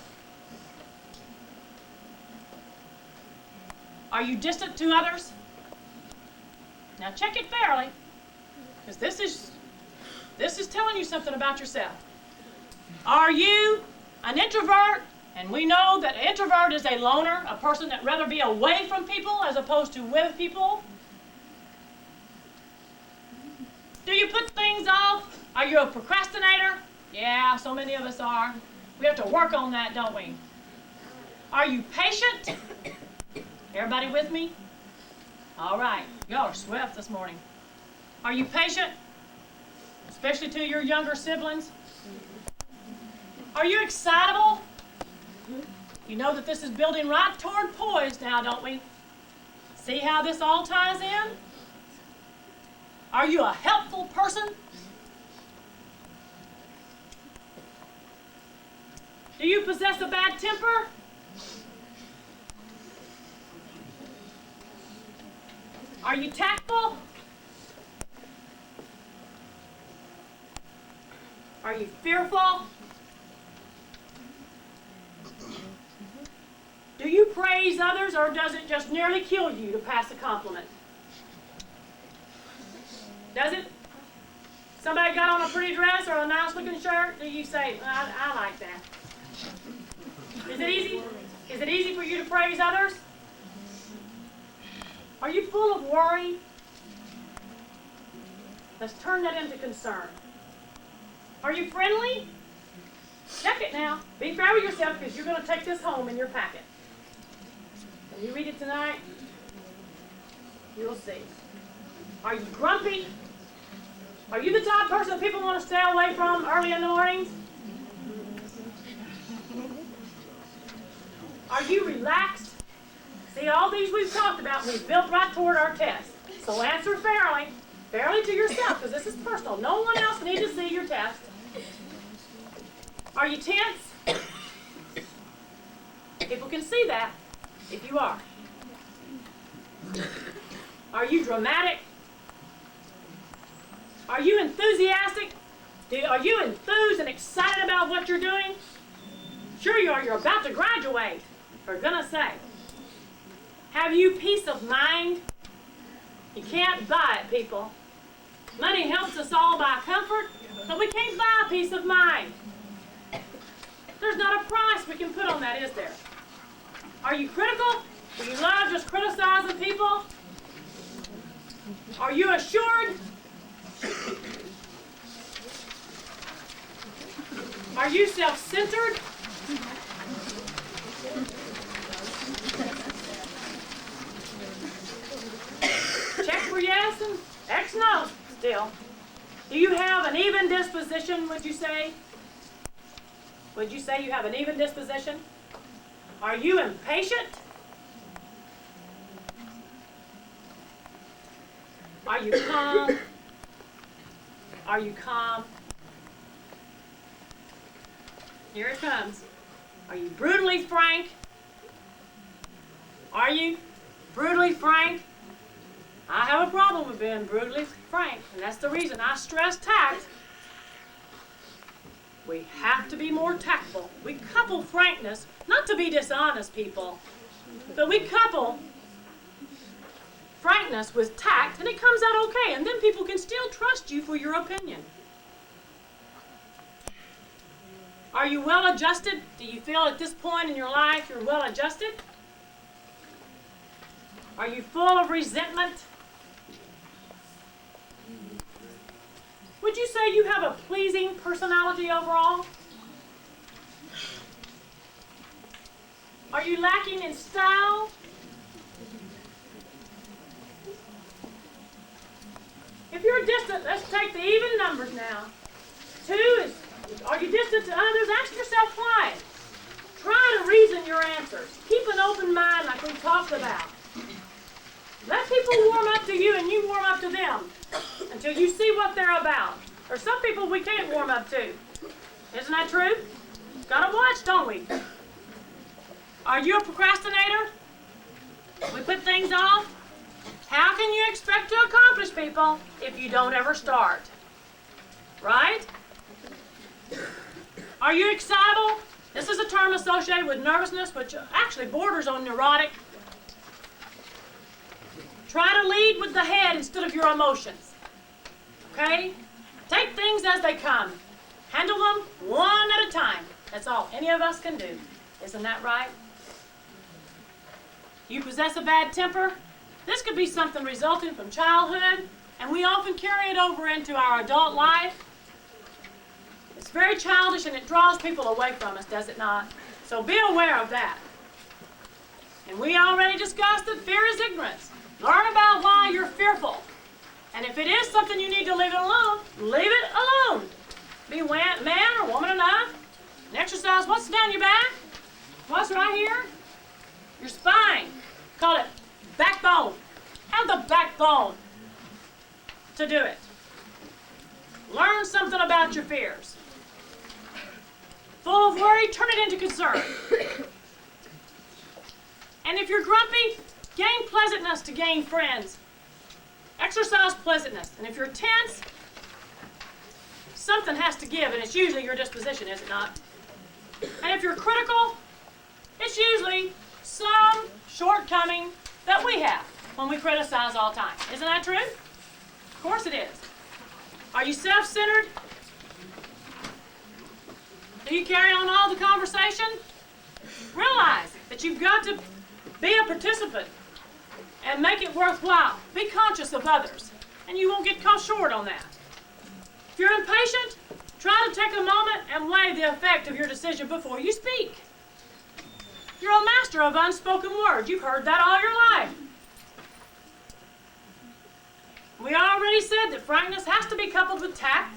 Are you distant to others? Now check it fairly, because this is telling you something about yourself. Are you an introvert? And we know that an introvert is a loner, a person that rather be away from people as opposed to with people. Do you put things off? Are you a procrastinator? Yeah, so many of us are. We have to work on that, don't we? Are you patient? Everybody with me? All right, y'all are swift this morning. Are you patient? Especially to your younger siblings? Are you excitable? You know that this is building right toward poise now, don't we? See how this all ties in? Are you a helpful person? Do you possess a bad temper? Are you tactful? Are you fearful? Do you praise others, or does it just nearly kill you to pass a compliment? Does it? Somebody got on a pretty dress or a nice looking shirt, do you say, I like that? Is it easy? Is it easy for you to praise others? Are you full of worry? Let's turn that into concern. Are you friendly? Check it now. Be fair with yourself, because you're going to take this home in your packet. When you read it tonight, you'll see. Are you grumpy? Are you the type of person that people want to stay away from early in the mornings? Are you relaxed? See, all these we've talked about, and we've built right toward our test. So answer fairly. Fairly to yourself, because this is personal. No one else needs to see your test. Are you tense? People can see that if you are. Are you dramatic? Are you enthusiastic? Are you enthused and excited about what you're doing? Sure you are. You're about to graduate, for goodness sake. Have you peace of mind? You can't buy it, people. Money helps us all buy comfort, but we can't buy peace of mind. There's not a price we can put on that, is there? Are you critical? Do you love just criticizing people? Are you assured? Are you self-centered? Check for yes and X no still. Do you have an even disposition, would you say? Would you say you have an even disposition? Are you impatient? Are you calm? Are you calm? Here it comes. Are you brutally frank? Are you brutally frank? I have a problem with being brutally frank, and that's the reason I stress tact. We have to be more tactful. We couple frankness, not to be dishonest, people, but we couple frankness with tact, and it comes out okay, and then people can still trust you for your opinion. Are you well adjusted? Do you feel at this point in your life you're well adjusted? Are you full of resentment? Would you say you have a pleasing personality overall? Are you lacking in style? If you're distant, let's take the even numbers now. 2 is, are you distant to others? Ask yourself why. Try to reason your answers. Keep an open mind like we talked about. Let people warm up to you and you warm up to them until you see what they're about. There's some people we can't warm up to. Isn't that true? Gotta watch, don't we? Are you a procrastinator? We put things off? How can you expect to accomplish, people, if you don't ever start? Right? Are you excitable? This is a term associated with nervousness, which actually borders on neurotic. Try to lead with the head instead of your emotions. Okay? Take things as they come. Handle them one at a time. That's all any of us can do. Isn't that right? You possess a bad temper? This could be something resulting from childhood, and we often carry it over into our adult life. It's very childish and it draws people away from us, does it not? So be aware of that. And we already discussed that fear is ignorance. Learn about why you're fearful. And if it is something you need to leave it alone, leave it alone. Be man or woman enough and exercise what's down your back, what's right here, your spine. Call it backbone. Have the backbone to do it. Learn something about your fears. Full of worry, turn it into concern. And if you're grumpy, gain pleasantness to gain friends. Exercise pleasantness. And if you're tense, something has to give, and it's usually your disposition, is it not? And if you're critical, it's usually some shortcoming that we have when we criticize all the time. Isn't that true? Of course it is. Are you self-centered? Do you carry on all the conversation? Realize that you've got to be a participant and make it worthwhile. Be conscious of others, and you won't get caught short on that. If you're impatient, try to take a moment and weigh the effect of your decision before you speak. You're a master of unspoken words. You've heard that all your life. We already said that frankness has to be coupled with tact.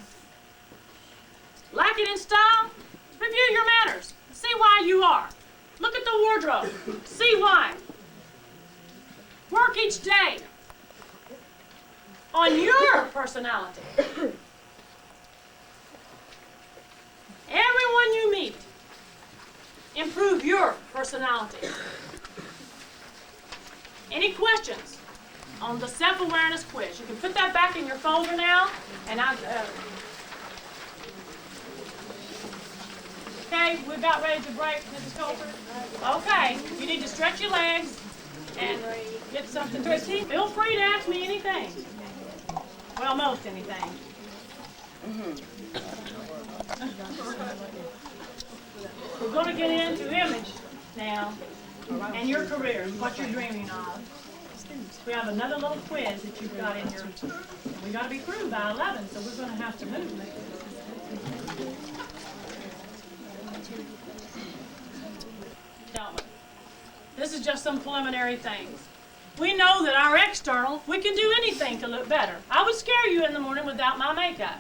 Lack it in style? Review your manners. See why you are. Look at the wardrobe. See why. Work each day on your personality. Everyone you meet, improve your personality. Any questions on the self-awareness quiz? You can put that back in your folder now, and okay, we're about ready to break, Mrs. Coulter. Okay, you need to stretch your legs and get something to eat. Feel free to ask me anything. Well, most anything. We're going to get into image now and your career, what you're dreaming of. We have another little quiz that you've got in your. We got to be through by 11, so we're going to have to move. Don't we? This is just some preliminary things. We know that our external, we can do anything to look better. I would scare you in the morning without my makeup,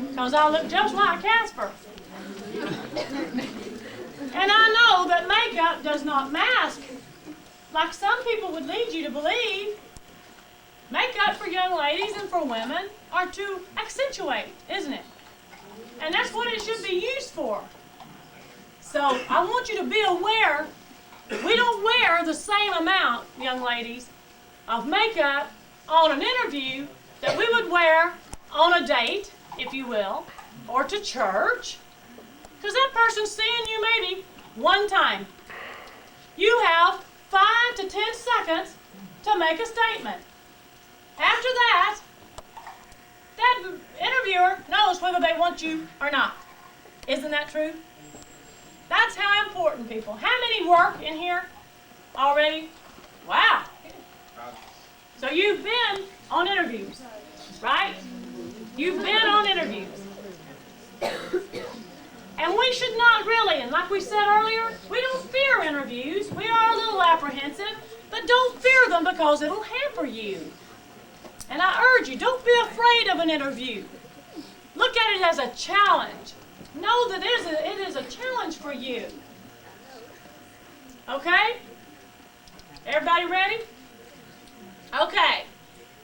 because I look just like Casper. And I know that makeup does not mask, like some people would lead you to believe. Makeup for young ladies and for women are to accentuate, isn't it? And that's what it should be used for. So I want you to be aware, we don't wear the same amount, young ladies, of makeup on an interview that we would wear on a date, if you will, or to church, because that person's seeing you maybe one time. You have 5 to 10 seconds to make a statement. After that, that interviewer knows whether they want you or not. Isn't that true? That's how important, people. How many work in here already? Wow. So you've been on interviews, right? You've been on interviews. And we should not really, and like we said earlier, we don't fear interviews. We are a little apprehensive, but don't fear them because it'll hamper you. And I urge you, don't be afraid of an interview. Look at it as a challenge. Know that it is a challenge for you. Okay? Everybody ready? Okay.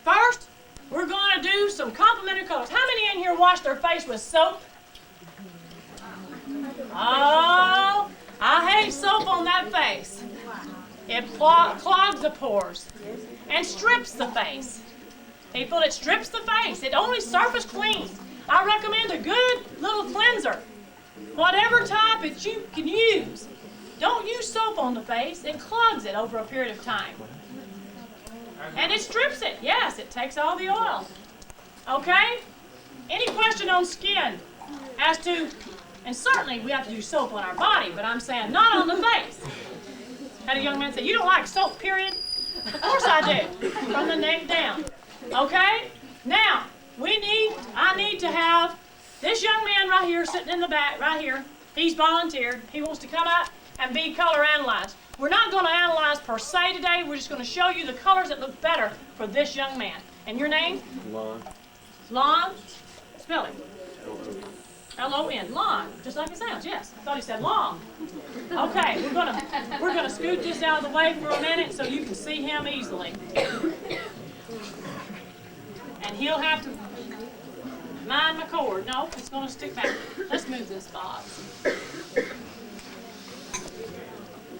First, we're going to do some complimentary colors. How many in here wash their face with soap? Oh, I hate soap on that face. It clogs the pores and strips the face. People, it strips the face. It only surface cleans. I recommend a good little cleanser. Whatever type that you can use. Don't use soap on the face. It clogs it over a period of time. And it strips it. Yes, it takes all the oil. Okay? Any question on skin as to, and certainly we have to use soap on our body, but I'm saying not on the face. Had a young man say, you don't like soap, period? Of course I do, from the neck down. Okay? Now, I need to have this young man right here sitting in the back, right here. He's volunteered. He wants to come out and be color analyzed. We're not going to analyze per se today. We're just going to show you the colors that look better for this young man. And your name? Lon. Lon? Spell it. L-O-N. Lon. Just like it sounds, yes. I thought he said long. Okay, we're gonna scoot this out of the way for a minute so you can see him easily. And he'll have to mind my cord. No, it's gonna stick back. Let's move this box.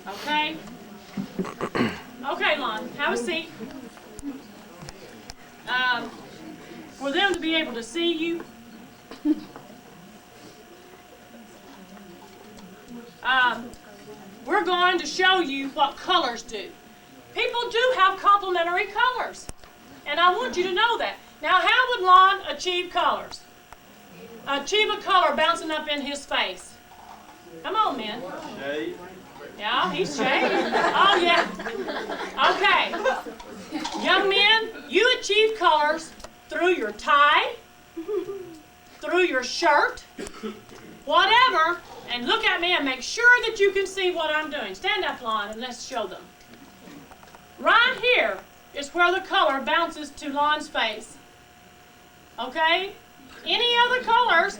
Okay? Okay, Lon, have a seat. For them to be able to see you, we're going to show you what colors do. People do have complementary colors, and I want you to know that. Now, how would Lon achieve colors? Achieve a color bouncing up in his face. Come on, men. Shade. Yeah, he's shaved. Oh, yeah. Okay. Young men, you achieve colors through your tie, through your shirt, whatever, and look at me and make sure that you can see what I'm doing. Stand up, Lon, and let's show them. Right here is where the color bounces to Lon's face. Okay? Any other colors,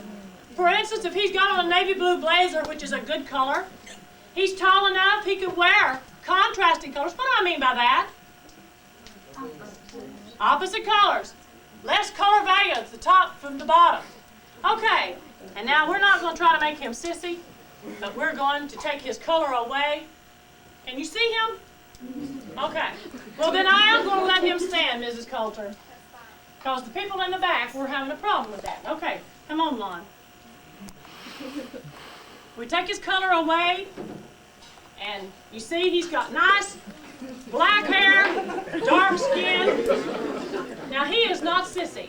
for instance, if he's got on a navy blue blazer, which is a good color, he's tall enough, he could wear contrasting colors. What do I mean by that? Opposite colors. Less color value at the top from the bottom. Okay, and now we're not going to try to make him sissy, but we're going to take his color away. Can you see him? Okay. Well, then I am going to let him stand, Mrs. Coulter, because the people in the back were having a problem with that. Okay, come on, Lon. We take his color away, and you see he's got nice black hair, dark skin. Now, he is not sissy.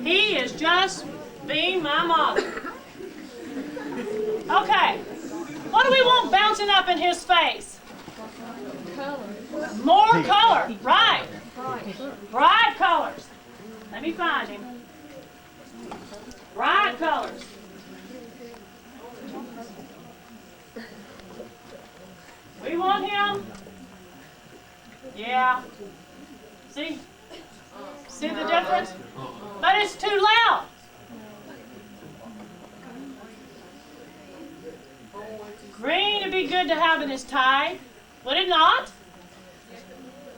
He is just being my mother. Okay, what do we want bouncing up in his face? More color, right. Bright colors. Let me find him. Bright colors. We want him. Yeah. See? See the difference? But it's too loud. Green would be good to have in his tie. Would it not?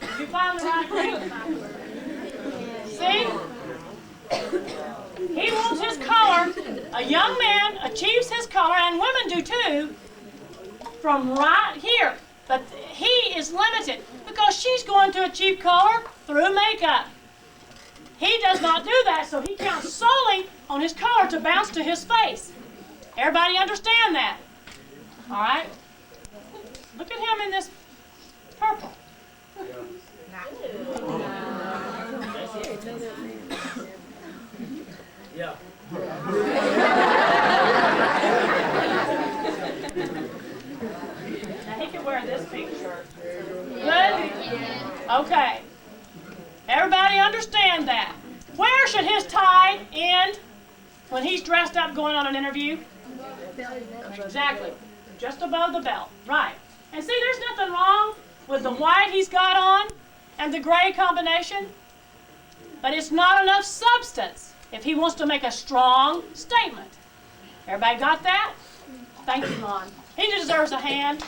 Did you find the right green? See? He wants his color. A young man achieves his color, and women do too, from right here. But he is limited because she's going to achieve color through makeup. He does not do that, so he counts solely on his color to bounce to his face. Everybody understand that? All right? Look at him in this purple. Yeah. Now he can wear this pink shirt. Good? Okay. Everybody understand that. Where should his tie end when he's dressed up going on an interview? Exactly. Just above the belt. Right. And see, there's nothing wrong with the white he's got on and the gray combination, but it's not enough substance if he wants to make a strong statement. Everybody got that? Thank you, Lon. He deserves a hand.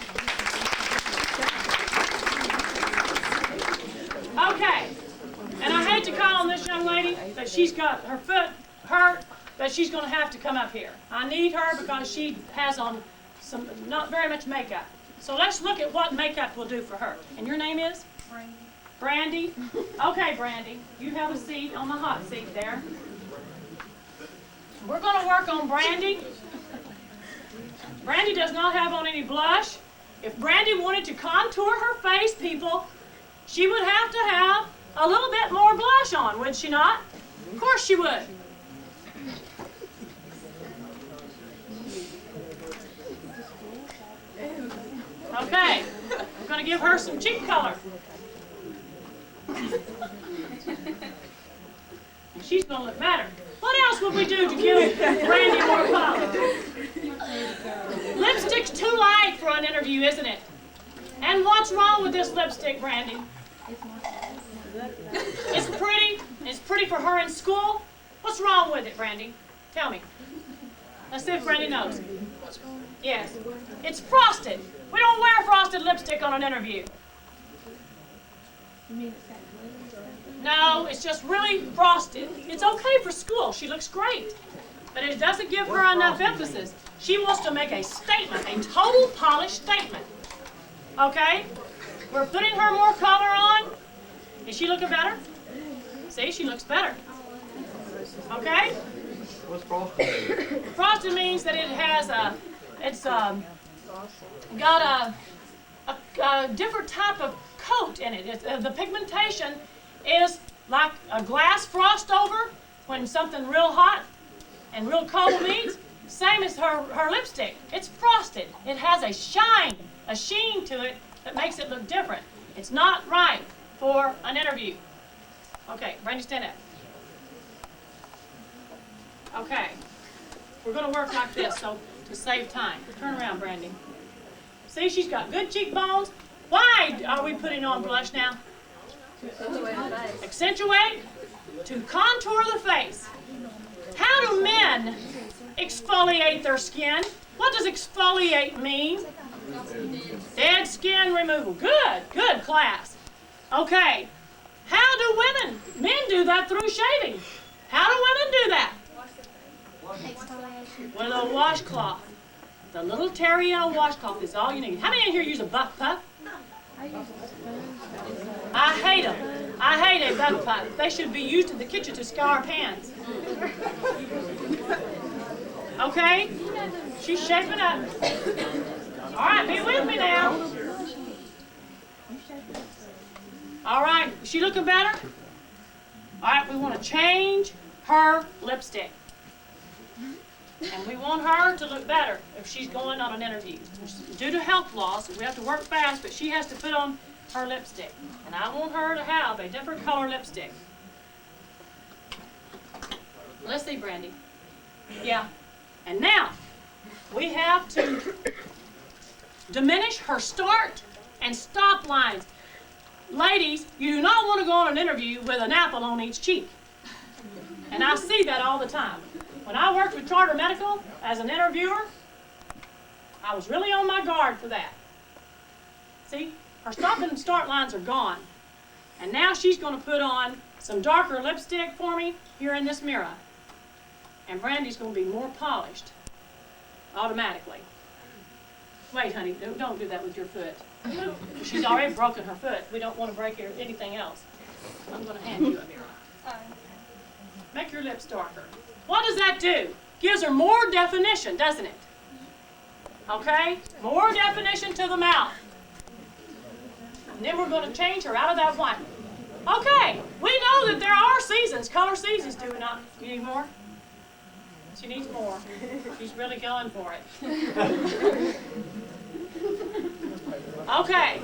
Okay. And I hate to call on this young lady, but she's got her foot hurt, but she's going to have to come up here. I need her because she has on some not very much makeup. So let's look at what makeup will do for her. And your name is? Brandy. Okay, Brandy. You have a seat on the hot seat there. We're going to work on Brandy. Brandy does not have on any blush. If Brandy wanted to contour her face, people, she would have to have a little bit more blush on, would she not? Of course she would. Okay, I'm going to give her some cheek color. And she's going to look better. What else would we do to give Brandy more color? Lipstick's too light for an interview, isn't it? And what's wrong with this lipstick, Brandy? It's pretty. It's pretty for her in school. What's wrong with it, Brandy? Tell me. Let's see if Brandy knows. Yes. It's frosted. We don't wear frosted lipstick on an interview. You mean it's got glitter and stuff? No, it's just really frosted. It's okay for school. She looks great. But it doesn't give her enough emphasis. She wants to make a statement, a total polished statement. Okay? We're putting her more color on. Is she looking better? See, she looks better. Okay? What's frosted? Frosted means that it has got a different type of coat in it. The pigmentation is like a glass frost over when something real hot and real cold meets. Same as her lipstick. It's frosted. It has a shine, a sheen to it that makes it look different. It's not right for an interview. Okay, Brandy, stand up. Okay, we're going to work like this, so to save time. Turn around, Brandy. See, she's got good cheekbones. Why are we putting on blush now? Accentuate, to contour the face. How do men exfoliate their skin? What does exfoliate mean? Dead skin removal. Good, good class. Okay, how do men do that through shaving? How do women do that? With a washcloth. The little Terrier washcloth is all you need. How many in here use a butt puff? I use a sponge. I hate them. I hate a butt puff. They should be used in the kitchen to scour pans. Okay? She's shaping up. All right, be with me now. All right, is she looking better? All right, we want to change her lipstick. And we want her to look better if she's going on an interview. Due to health loss, we have to work fast, but she has to put on her lipstick. And I want her to have a different color lipstick. Let's see, Brandy. Yeah. And now, we have to diminish her start and stop lines. Ladies, you do not want to go on an interview with an apple on each cheek. And I see that all the time. When I worked with Charter Medical as an interviewer, I was really on my guard for that. See, her stop and start lines are gone. And now she's going to put on some darker lipstick for me here in this mirror. And Brandy's going to be more polished automatically. Wait, honey, don't do that with your foot. She's already broken her foot. We don't want to break anything else. I'm going to hand you a mirror. Make your lips darker. What does that do? Gives her more definition, doesn't it? Okay? More definition to the mouth. And then we're going to change her out of that white. Okay, we know that there are seasons, color seasons, do we not? You need more? She needs more. She's really going for it. Okay,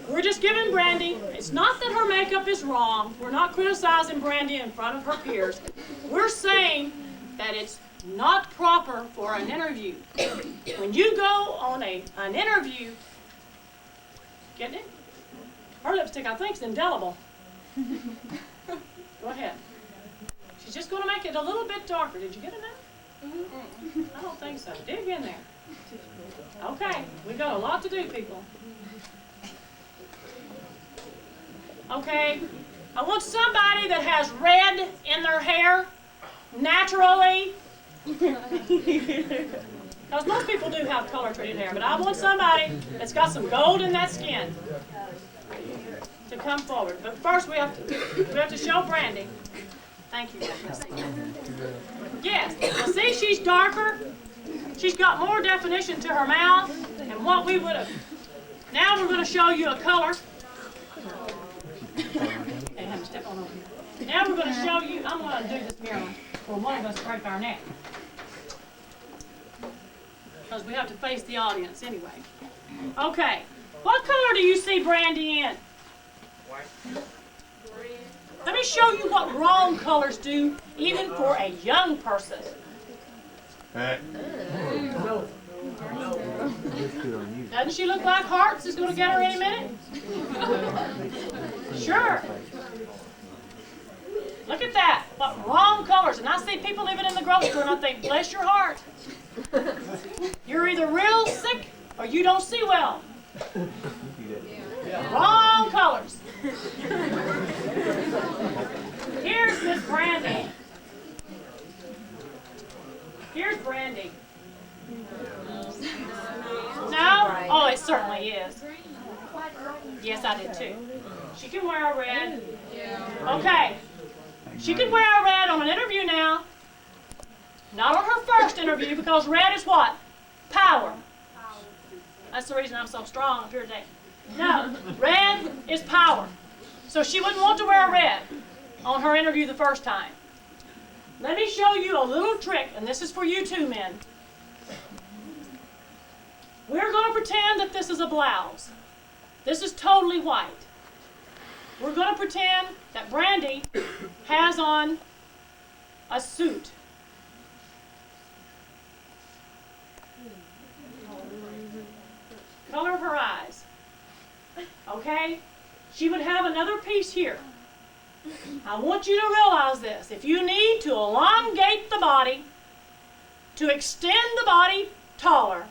we're just giving Brandy, it's not that her makeup is wrong. We're not criticizing Brandy in front of her peers. We're saying that it's not proper for an interview. When you go on an interview, getting it? Her lipstick, I think, is indelible. Go ahead. She's just going to make it a little bit darker. Did you get it now? I don't think so. Dig in there. Okay, we got a lot to do, people. Okay, I want somebody that has red in their hair naturally. Because most people do have color-treated hair, but I want somebody that's got some gold in that skin to come forward. But first we have to show Brandy. Thank you. Yes, now see, she's darker. She's got more definition to her mouth and what we would have. Now we're going to show you a color. Hey, have to step on over here. Now we're going to show you, I'm going to do this mirror for one of us to break our neck. Because we have to face the audience anyway. Okay. What color do you see Brandy in? White. Let me show you what wrong colors do, even for a young person. Doesn't she look like Hearts is going to get her any minute? Sure. Look at that. What wrong colors. And I see people living in the grocery store and I think, bless your heart. You're either real sick or you don't see well. Wrong colors. Here's Miss Brandy. Here's Brandy. No? Oh, it certainly is. Yes, I did too. She can wear a red. Okay. She can wear a red on an interview now. Not on her first interview, because red is what? Power. That's the reason I'm so strong up here today. No, red is power. So she wouldn't want to wear a red on her interview the first time. Let me show you a little trick, and this is for you too, men. We're going to pretend that this is a blouse. This is totally white. We're going to pretend that Brandy has on a suit. Color of her eyes. Okay? She would have another piece here. I want you to realize this. If you need to elongate the body, to extend the body taller,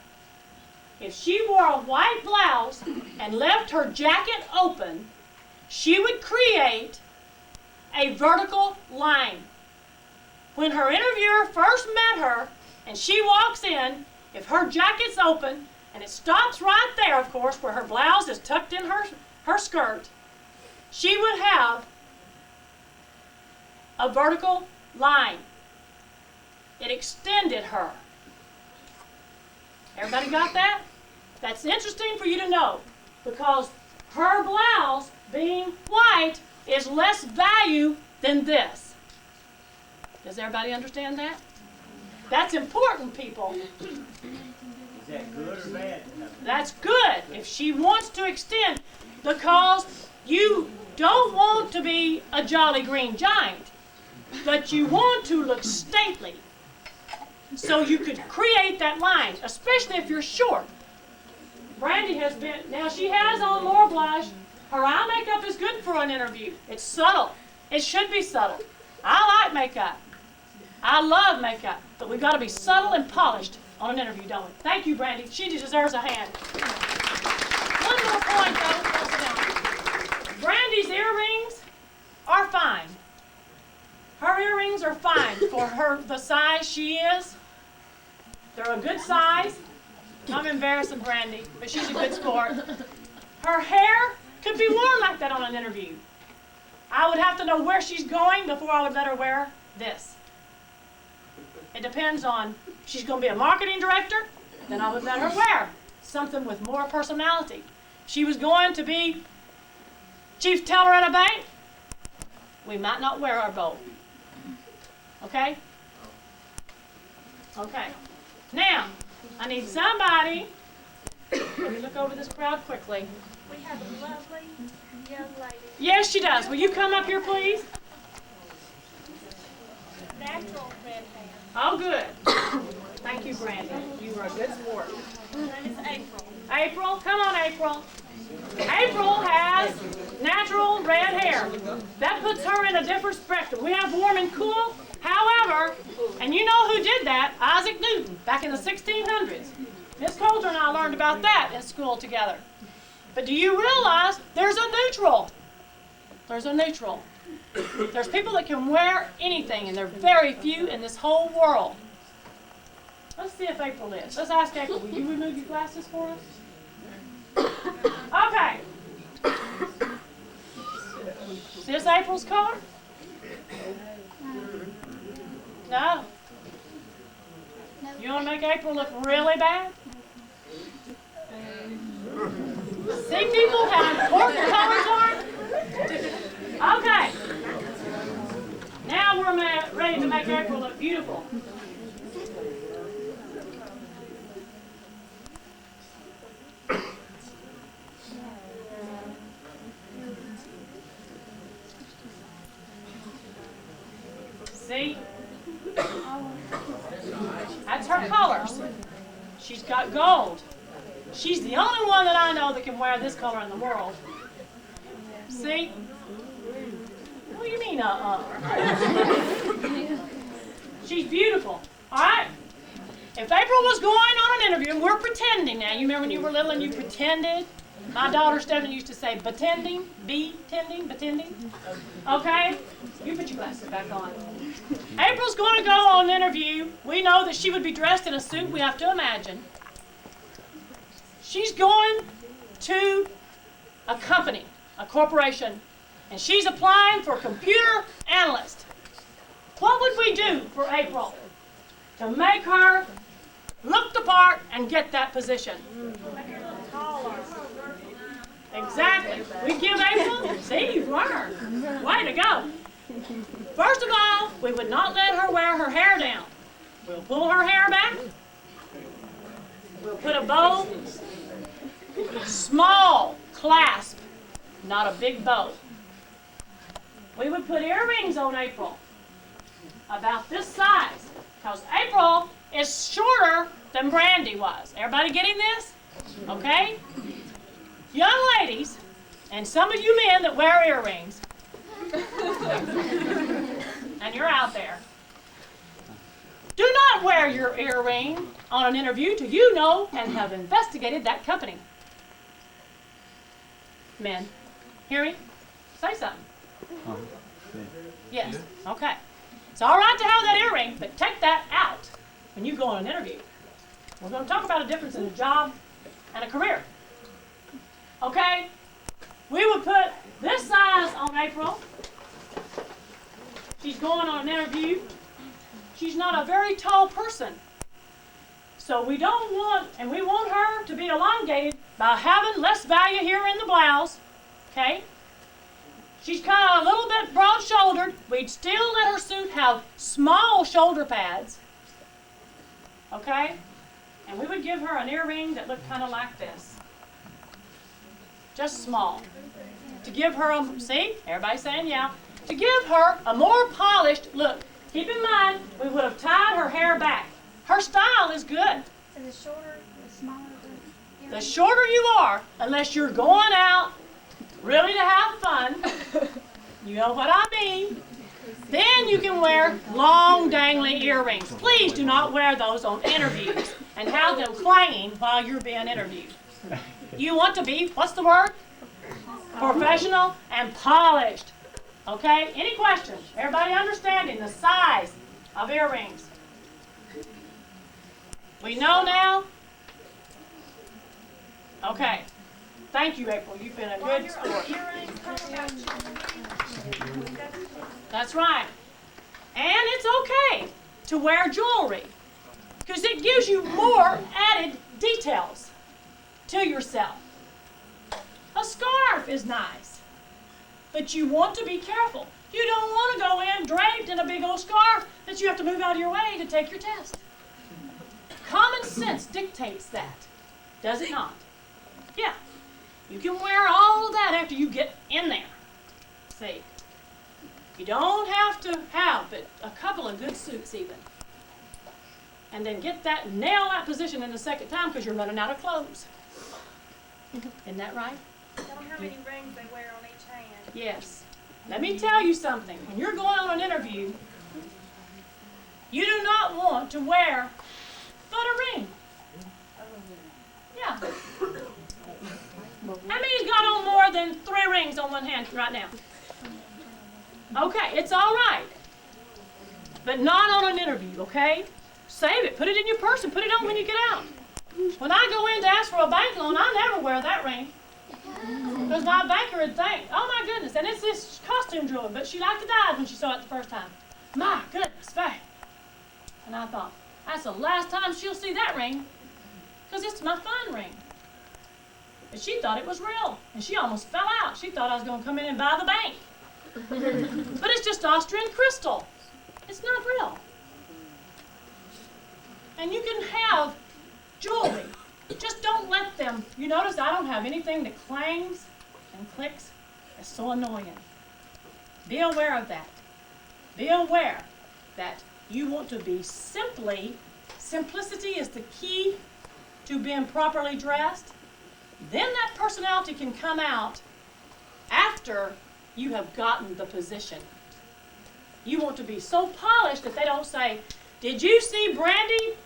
if she wore a white blouse and left her jacket open, she would create a vertical line. When her interviewer first met her and she walks in, if her jacket's open, and it stops right there, of course, where her blouse is tucked in her skirt, she would have a vertical line. It extended her. Everybody got that? That's interesting for you to know, because her blouse, being white, is less value than this. Does everybody understand that? That's important, people. Is that good or bad? That's good if she wants to extend, because you don't want to be a jolly green giant, but you want to look stately. So you could create that line, especially if you're short. Brandy has been, now she has on more blush. Her eye makeup is good for an interview. It's subtle. It should be subtle. I like makeup. I love makeup, but we've got to be subtle and polished on an interview, don't we? Thank you, Brandy. She deserves a hand. One more point, though. Brandy's earrings are fine. Her earrings are fine for her, the size she is. They're a good size. I'm embarrassing Brandy, but she's a good sport. Her hair could be worn like that on an interview. I would have to know where she's going before I would let her wear this. It depends on, if she's going to be a marketing director, then I would let her wear something with more personality. If she was going to be chief teller at a bank, we might not wear our bow. Okay? Okay. Now, I need somebody, let me look over this crowd quickly. We have a lovely young lady, Yes, she does. Will you come up here, please? natural red hair. Oh, good. Thank you, Brandy. You were a good sport. Her name is April. April, come on, April. April has natural red hair. That puts her in a different spectrum. We have warm and cool. However, and you know who did that? Isaac Newton, back in the 1600s. Miss Coulter and I learned about that in school together. But do you realize there's a neutral? There's a neutral. There's people that can wear anything, and there are very few in this whole world. Let's see if April is. Let's ask April, will you remove your glasses for us? Okay. Is this April's color? No. You want to make April look really bad? See, people, how important colors are? ready to make April look beautiful. See? That's her colors. She's got gold. She's the only one that I know that can wear this color in the world. See? What do you mean, She's beautiful. All right? If April was going on an interview, and we're pretending now. You remember when you were little and you pretended? My daughter Stephanie used to say, pretending, pretending. Okay? You put your glasses back on. April's going to go on an interview. We know that she would be dressed in a suit, we have to imagine. She's going to a company, a corporation, and she's applying for computer analyst. What would we do for April to make her look the part and get that position? Make her look taller. Exactly. We give April, see, you've learned. Way to go. First of all, we would not let her wear her hair down. We'll pull her hair back. We'll put a bow, small clasp, not a big bow. We would put earrings on April, about this size, because April is shorter than Brandy was. Everybody getting this? Okay? Young ladies, and some of you men that wear earrings, and you're out there, do not wear your earring on an interview till you know and have investigated that company. Men, hear me? Say something. Yes, okay. It's all right to have that earring, but take that out when you go on an interview. We're going to talk about a difference in a job and a career. Okay? We would put this size on April. She's going on an interview. She's not a very tall person. So we don't want, and we want her to be elongated by having less value here in the blouse. Okay? She's kind of a little bit broad-shouldered. We'd still let her suit have small shoulder pads. Okay? And we would give her an earring that looked kind of like this. Just small. To give her a, see? Everybody's saying yeah. To give her a more polished look. Keep in mind, we would have tied her hair back. Her style is good. So the shorter, the smaller the The shorter you are, unless you're going out really to have fun, you know what I mean, then you can wear long dangly earrings. Please do not wear those on interviews and have them clanging while you're being interviewed. You want to be, what's the word? Professional and polished. Okay, any questions? Everybody understanding the size of earrings? We know now? Okay. Thank you, April. You've been a good sport. That's right. And it's okay to wear jewelry because it gives you more added details to yourself. A scarf is nice, but you want to be careful. You don't want to go in draped in a big old scarf that you have to move out of your way to take your test. Common sense dictates that, does it not? Yeah. You can wear all of that after you get in there. See, you don't have to have but a couple of good suits even. And then get that, nail that position in the second time because you're running out of clothes. Isn't that right? Tell them how many rings they wear on each hand. Yes. Let me tell you something. When you're going on an interview, you do not want to wear but a ring. Yeah. How many's got on more than 3 rings on one hand right now? Okay, it's all right. But not on an interview, okay? Save it. Put it in your purse and put it on when you get out. When I go in to ask for a bank loan, I never wear that ring. Because my banker would think, oh my goodness, and it's this costume jewelry, but she liked to die when she saw it the first time. My goodness, Faye. And I thought, that's the last time she'll see that ring, because it's my fun ring. But she thought it was real, and she almost fell out. She thought I was going to come in and buy the bank. But it's just Austrian crystal. It's not real. And you can have jewelry. Just don't let them. You notice I don't have anything that clangs and clicks. It's so annoying. Be aware of that. Be aware that you want to be simplicity is the key to being properly dressed. Then that personality can come out after you have gotten the position. You want to be so polished that they don't say, did you see Brandy?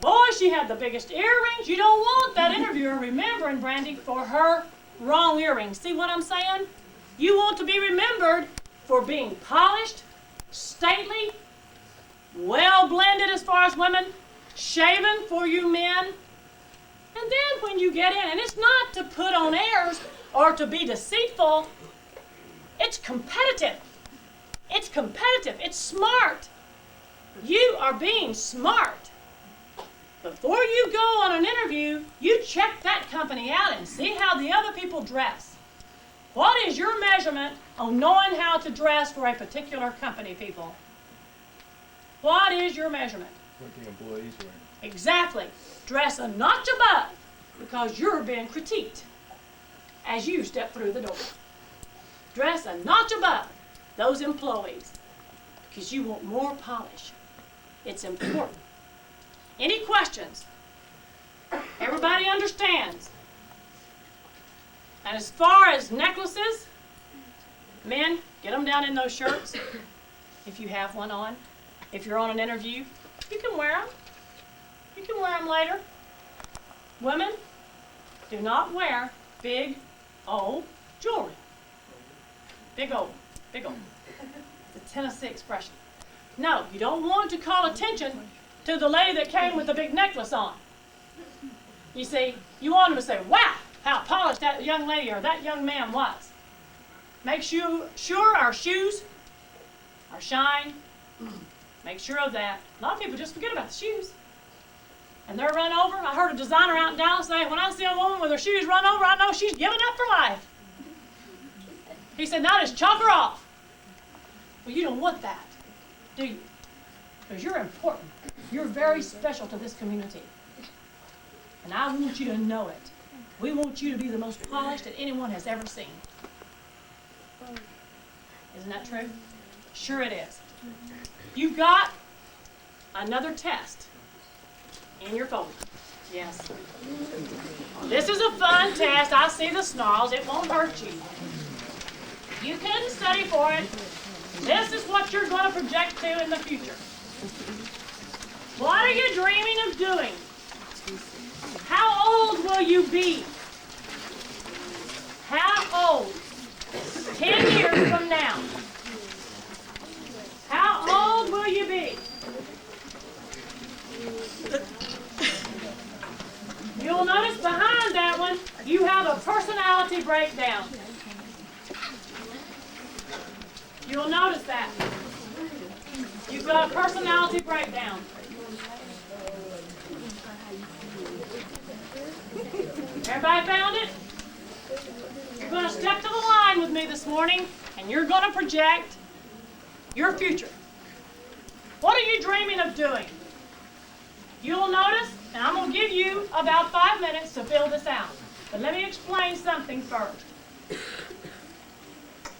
Boy, she had the biggest earrings. You don't want that interviewer remembering Brandy for her wrong earrings. See what I'm saying? You want to be remembered for being polished, stately, well blended as far as women, shaven for you men. And then when you get in, and it's not to put on airs or to be deceitful, it's competitive. It's competitive. It's smart. You are being smart. Before you go on an interview, you check that company out and see how the other people dress. What is your measurement on knowing how to dress for a particular company, people? What is your measurement? What the employees wear. Exactly. Dress a notch above because you're being critiqued as you step through the door. Dress a notch above those employees because you want more polish. It's important. Any questions? Everybody understands. And as far as necklaces, men, get them down in those shirts if you have one on. If you're on an interview, you can wear them. You can wear them later. Women, do not wear big, old jewelry. Big old, big old. It's a Tennessee expression. No, you don't want to call attention to the lady that came with the big necklace on. You see, you want them to say, wow, how polished that young lady or that young man was. Make sure our shoes are shined. Make sure of that. A lot of people just forget about the shoes. And they're run over. I heard a designer out in Dallas say, when I see a woman with her shoes run over, I know she's giving up for life. He said, now just chalk her off. Well, you don't want that, do you? Because you're important. You're very special to this community. And I want you to know it. We want you to be the most polished that anyone has ever seen. Isn't that true? Sure it is. You've got another test in your folder. Yes. This is a fun test. I see the snarls. It won't hurt you. You can study for it. This is what you're going to project to in the future. What are you dreaming of doing? How old will you be? How old? 10 years from now. How old will you be? You'll notice behind that one, you have a personality breakdown. You'll notice that. You've got a personality breakdown. Everybody found it? You're going to step to the line with me this morning, and you're going to project your future. What are you dreaming of doing? You'll notice, and I'm going to give you about 5 minutes to fill this out. But let me explain something first.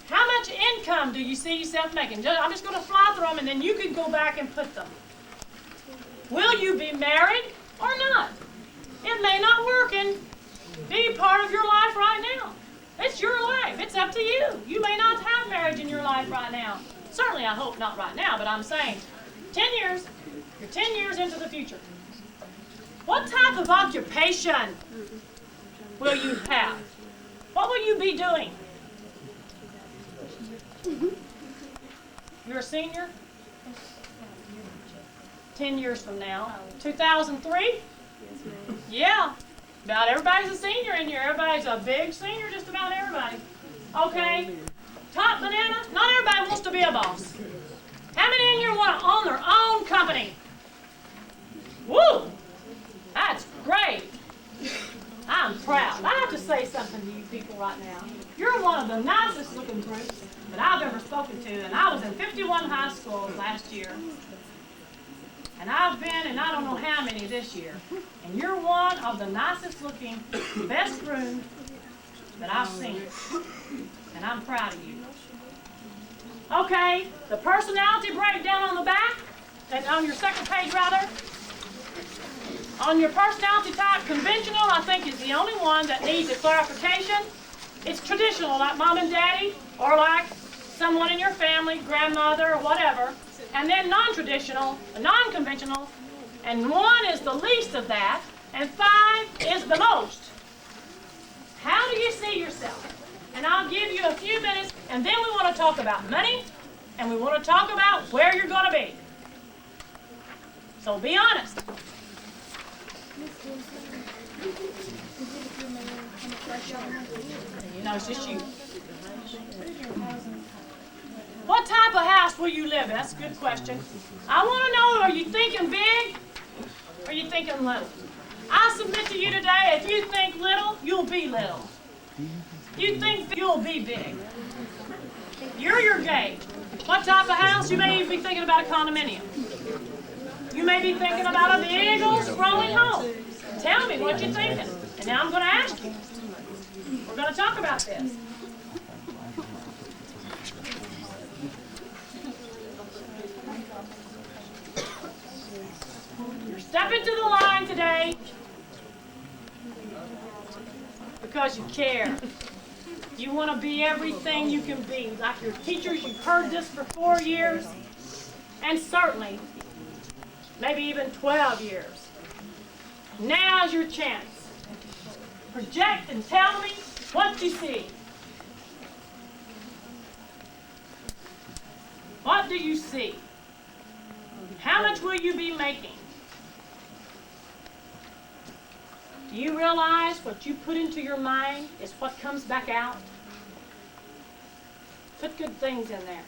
How much income do you see yourself making? I'm just going to fly through them, and then you can go back and put them. Will you be married or not? It may not work and be part of your life right now. It's your life. It's up to you. You may not have marriage in your life right now. Certainly, I hope not right now, but I'm saying 10 years, you're 10 years into the future. What type of occupation will you have? What will you be doing? You're a senior? 10 years from now. 2003? Yeah. About everybody's a senior in here. Everybody's a big senior, just about everybody. Okay. Top banana? Not everybody wants to be a boss. How many in here want to own their own company? Woo! That's great. I'm proud. I have to say something to you people right now. You're one of the nicest looking groups that I've ever spoken to, and I was in 51 high schools last year. And I've been in I don't know how many this year. And you're one of the nicest looking, best groomed that I've seen. And I'm proud of you. Okay, the personality breakdown on the back, and on your second page rather. On your personality type, conventional, I think, is the only one that needs a clarification. It's traditional, like mom and daddy, or like someone in your family, grandmother, or whatever. And then non-traditional, non-conventional, and 1 is the least of that, and 5 is the most. How do you see yourself? And I'll give you a few minutes, and then we want to talk about money, and we want to talk about where you're going to be. So be honest. No, it's just you. What type of house will you live in? That's a good question. I want to know, are you thinking big or are you thinking little? I submit to you today, if you think little, you'll be little. You think big, you'll be big. You're your gauge. What type of house? You may even be thinking about a condominium. You may be thinking about a big old sprawling home. Tell me what you're thinking. And now I'm going to ask you. We're going to talk about this. You're stepping to the line today because you care. You want to be everything you can be. Like your teachers, you've heard this for 4 years, and certainly, maybe even 12 years. Now's your chance. Project and tell me what you see. What do you see? How much will you be making? Do you realize what you put into your mind is what comes back out? Put good things in there.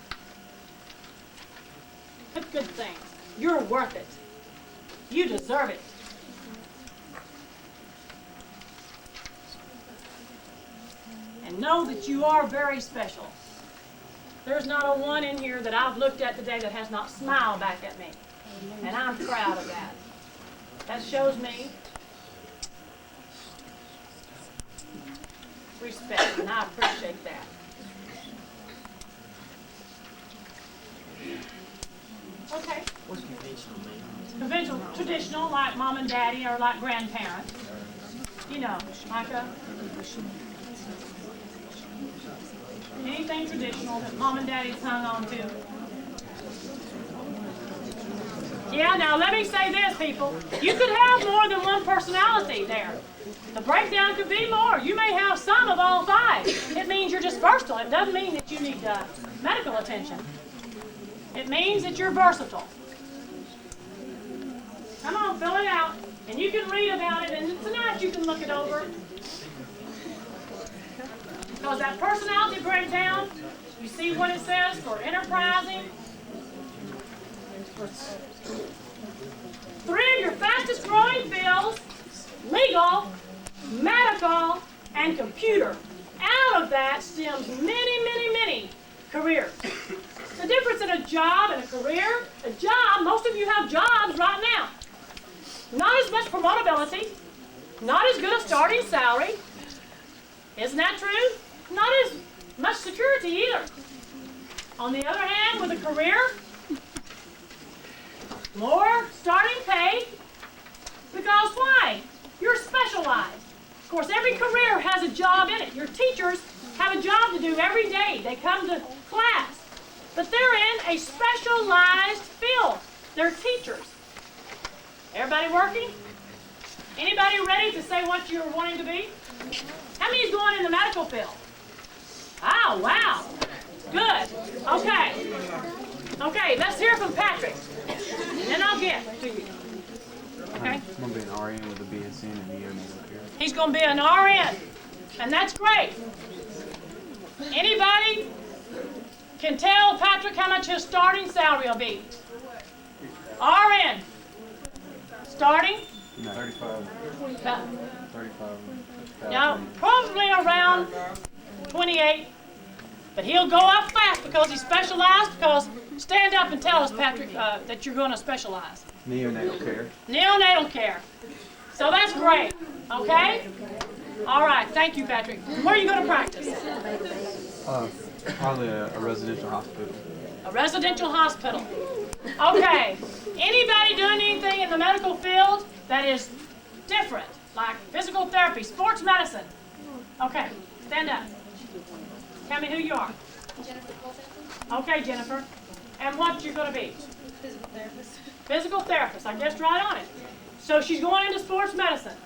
Put good things. You're worth it. You deserve it. And know that you are very special. There's not a one in here that I've looked at today that has not smiled back at me. And I'm proud of that. That shows me respect, and I appreciate that. Okay. What's conventional mean? Conventional, traditional, like mom and daddy, or like grandparents. You know, like anything traditional that mom and daddy's hung on to. Yeah, now let me say this, people. You could have more than one personality there. The breakdown could be more. You may have some of all 5. It means you're just versatile. It doesn't mean that you need medical attention. It means that you're versatile. Come on, fill it out. And you can read about it, and tonight you can look it over. Because that personality breakdown, you see what it says for enterprising. 3 of your fastest growing fields, legal, medical, and computer. Out of that stems many, many, many careers. The difference in a job and a career, a job, most of you have jobs right now. Not as much promotability, not as good a starting salary. Isn't that true? Not as much security either. On the other hand, with a career, more starting pay, because why? You're specialized. Of course, every career has a job in it. Your teachers have a job to do every day. They come to class. But they're in a specialized field. They're teachers. Everybody working? Anybody ready to say what you're wanting to be? How many is going in the medical field? Oh, wow. Good. Okay. Okay, let's hear from Patrick. And then I'll get to you. Okay? I'm going to be an RN with a BSN and EM up here. He's going to be an RN. And that's great. Anybody can tell Patrick how much his starting salary will be? RN. Starting? No. 35. 35. Now, probably around 28. But he'll go up fast because he's specialized. Because stand up and tell us, Patrick, that you're going to specialize. Neonatal care. Neonatal care. So that's great. Okay? All right. Thank you, Patrick. Where are you going to practice? Probably a residential hospital. A residential hospital. Okay. Anybody doing anything in the medical field that is different, like physical therapy, sports medicine? Okay. Stand up. Tell me who you are. Jennifer Colton. Okay, Jennifer. And what you're going to be? Physical therapist. Physical therapist. I guessed right on it. So she's going into sports medicine.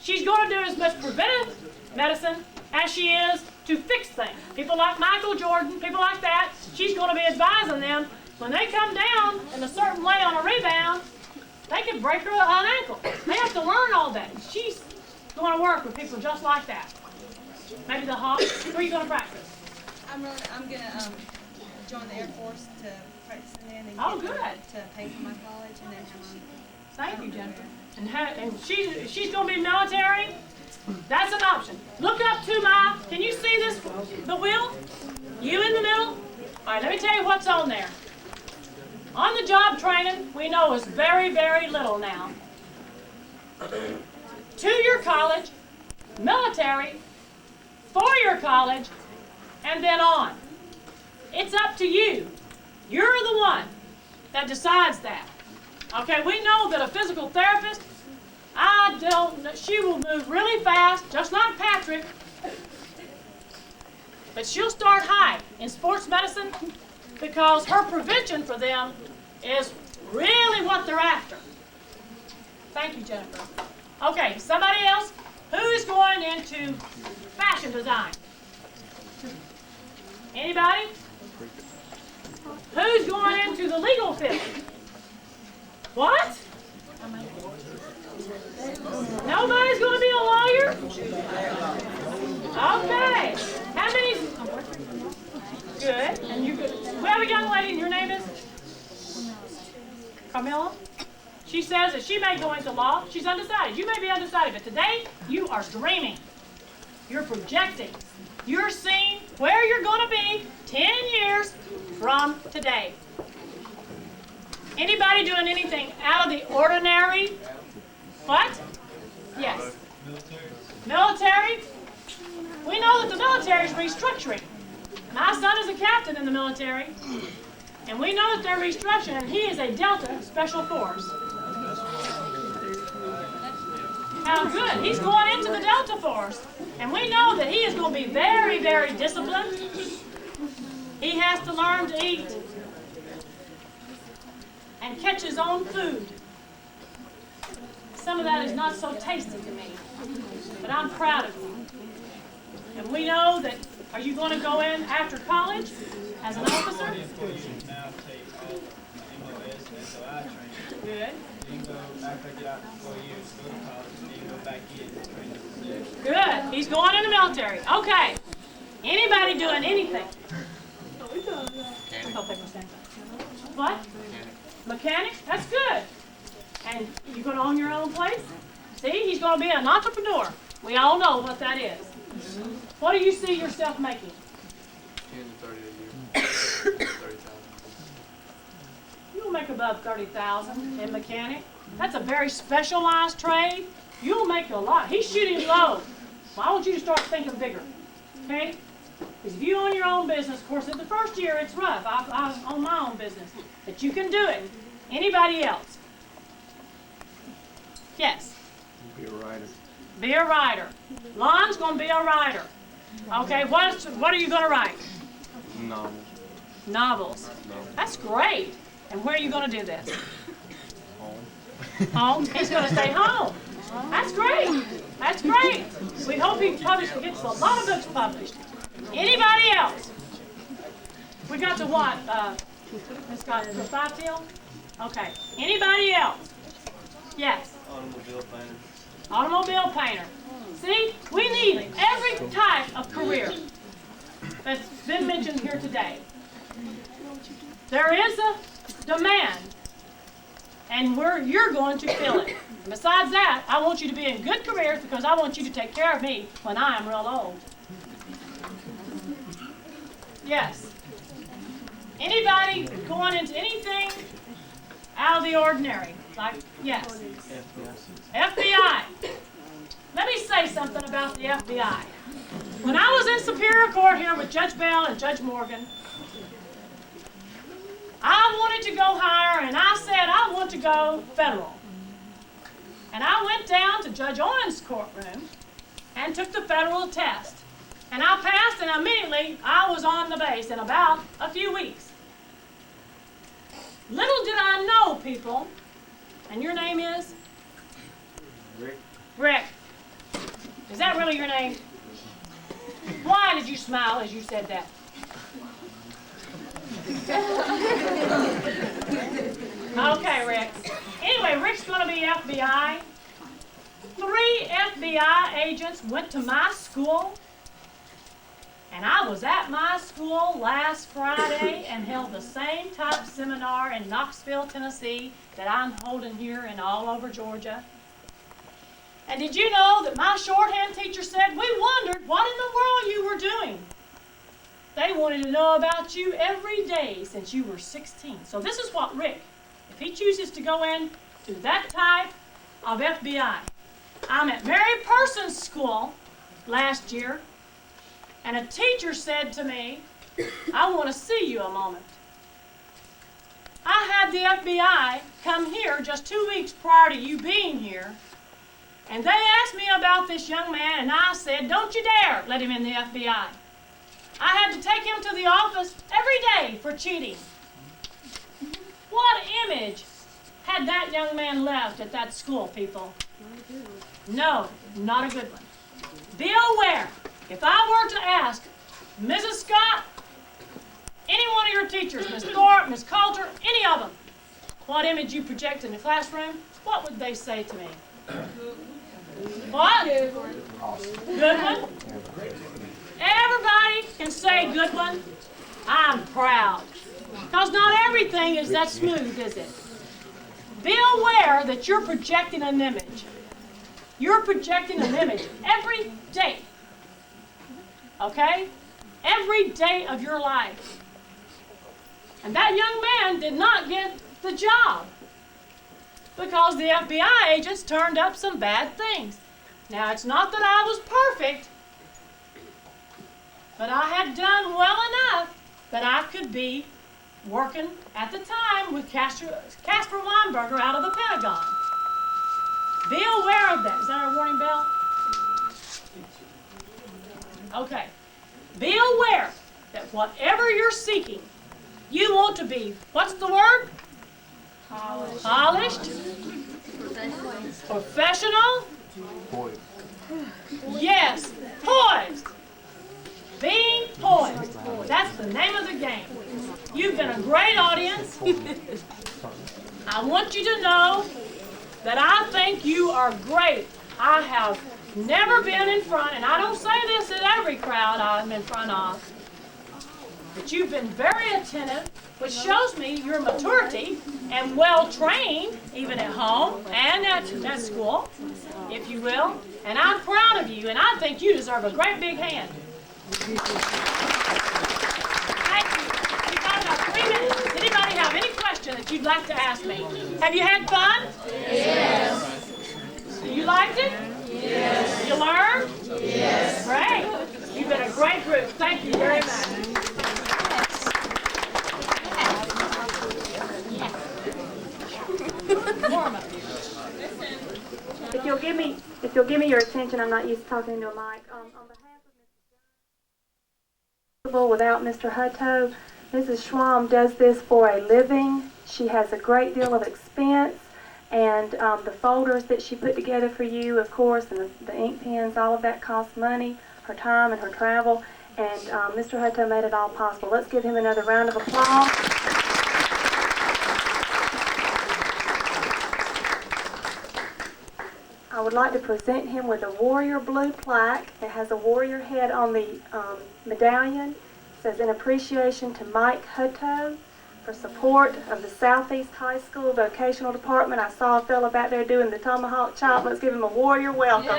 She's going to do as much preventive medicine as she is to fix things. People like Michael Jordan, people like that, she's going to be advising them when they come down in a certain way on a rebound, they could break her an ankle. They have to learn all that. She's going to work with people just like that. Maybe the Hawks. Where are you going to practice? I'm gonna join the Air Force to practice in there and then Oh, get good. to pay for my college and then have Thank you, Jennifer. And she's going to be military. That's an option. Look up to can you see this, the wheel? You in the middle? All right, let me tell you what's on there. On the job training, we know is very, very little now. 2-year college, military, 4-year college, and then on. It's up to you. You're the one that decides that. Okay, we know that a physical therapist, she will move really fast, just like Patrick, but she'll start high in sports medicine because her prevention for them is really what they're after. Thank you, Jennifer. Okay, somebody else? Who's going into fashion design? Anybody? Who's going into the legal field? What? Nobody's going to be a lawyer? Okay. How many? Good. And you good. We have a young lady, and your name is? Carmilla? She says that she may go into law. She's undecided. You may be undecided, but today you are dreaming. You're projecting. You're seeing where you're going to be 10 years from today. Anybody doing anything out of the ordinary? What? Yes. Military? We know that the military is restructuring. My son is a captain in the military, and we know that they're restructuring, and he is a Delta Special Force. How good. He's going into the Delta Force, and we know that he is going to be very, very disciplined. He has to learn to eat and catch his own food. Some of that is not so tasty to me, but I'm proud of you. And we know that, are you going to go in after college as an officer? Good. Good. He's going in the military. Okay. Anybody doing anything? What? Mechanic? That's good. And you're going to own your own place? See, he's going to be an entrepreneur. We all know what that is. What do you see yourself making? 10 to 30 a year. 30,000. You'll make above 30,000 in mechanic. That's a very specialized trade. You'll make a lot. He's shooting low. Well, I want you to start thinking bigger. Okay? Because if you own your own business, of course, in the first year it's rough. I own my own business. But you can do it. Anybody else? Yes. Be a writer. Be a writer. Lon's going to be a writer. Okay, what are you going to write? Novels. Novels. That's great. And where are you going to do this? Home. Home? He's going to stay home. That's great. That's great. We hope he gets a lot of books published. Anybody else? We got to what? Miss Scott, the 5 till? Okay. Anybody else? Yes. Automobile painter. Automobile painter. See, we need every type of career that's been mentioned here today. There is a demand and you're going to fill it. And besides that, I want you to be in good careers because I want you to take care of me when I am real old. Yes. Anybody going into anything out of the ordinary? Like, yes. FBI. Let me say something about the FBI. When I was in Superior Court here with Judge Bell and Judge Morgan, I wanted to go higher, and I said I want to go federal. And I went down to Judge Owen's courtroom and took the federal test. And I passed, and immediately I was on the base in about a few weeks. Little did I know, people, and your name is? Rick. Rick. Is that really your name? Why did you smile as you said that? Okay, Rick. Anyway, Rick's going to be FBI. 3 FBI agents went to my school, and I was at my school last Friday and held the same type seminar in Knoxville, Tennessee that I'm holding here and all over Georgia. And did you know that my shorthand teacher said, we wondered what in the world you were doing. They wanted to know about you every day since you were 16. So this is what Rick, if he chooses to go in to that type of FBI. I'm at Mary Person's school last year, and a teacher said to me, I want to see you a moment. I had the FBI come here just 2 weeks prior to you being here, and they asked me about this young man, and I said, don't you dare let him in the FBI. I had to take him to the office every day for cheating. What image had that young man left at that school, people? No, not a good one. Be aware, if I were to ask Mrs. Scott, any one of your teachers, Miss Thorpe, Miss Coulter, any of them, what image you project in the classroom, what would they say to me? What? Good one. Everybody can say good one. I'm proud. Because not everything is that smooth, is it? Be aware that you're projecting an image. You're projecting an image every day. Okay? Every day of your life. And that young man did not get the job because the FBI agents turned up some bad things. Now, it's not that I was perfect, but I had done well enough that I could be working at the time with Casper Weinberger out of the Pentagon. Be aware of that. Is that our warning bell? Okay. Be aware that whatever you're seeking, you want to be, what's the word? Polished. Professional. Yes, poised. Being poised. That's the name of the game. You've been a great audience. I want you to know that I think you are great. I have never been in front, and I don't say this at every crowd I'm in front of, but you've been very attentive, which shows me your maturity and well-trained, even at home and at school, if you will. And I'm proud of you, and I think you deserve a great big hand. Thank you. We've got about 3 minutes. Does anybody have any question that you'd like to ask me? Have you had fun? Yes. You liked it? Yes. You learned? Yes. Great. You've been a great group. Thank you very much. If you'll give me your attention, I'm not used to talking into a mic. On behalf of Mr. Jones, without Mr. Hutto, Mrs. Schwalm does this for a living. She has a great deal of expense, and the folders that she put together for you, of course, and the ink pens, all of that costs money, her time and her travel, and Mr. Hutto made it all possible. Let's give him another round of applause. I would like to present him with a Warrior Blue plaque that has a warrior head on the medallion. It says, in appreciation to Mike Hutto for support of the Southeast High School Vocational Department. I saw a fellow back there doing the tomahawk chop. Let's give him a warrior welcome.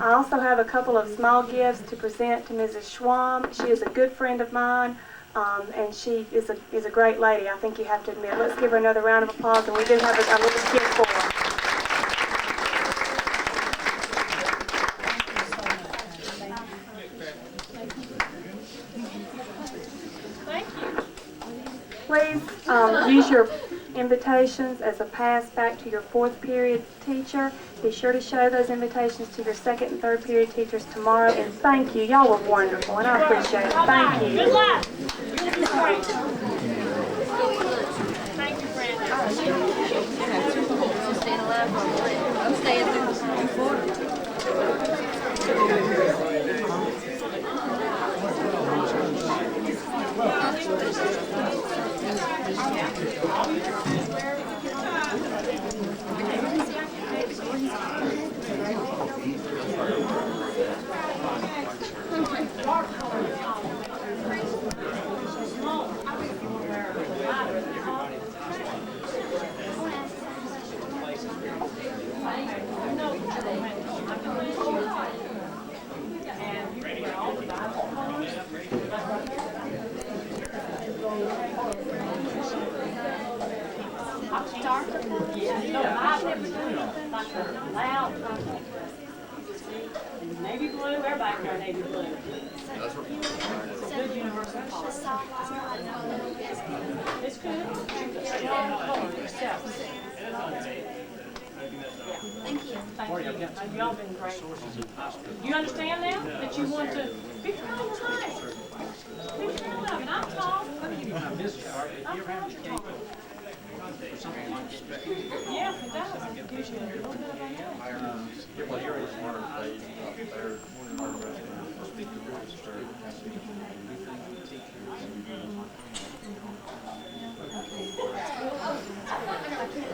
I also have a couple of small gifts to present to Mrs. Schwalm. She is a good friend of mine, and she is a great lady, I think you have to admit. Let's give her another round of applause, and we do have a little gift for her. Please use your invitations as a pass back to your fourth period teacher. Be sure to show those invitations to your second and third period teachers tomorrow. And thank you. Y'all were wonderful, and I appreciate it. Thank you. Good luck. You'll do great. Thank you, Brandon. Staying alive for a minute. I'm staying through. Navy blue, everybody got navy blue. Good universal color. It's good. Thank you. Thank you. Y'all been great. You understand now that you want to pick your own life? Pick your own life. And I'm tall. Yeah, it does. It gives you a little bit of a Well, you're a smarter page up there. Speak to register.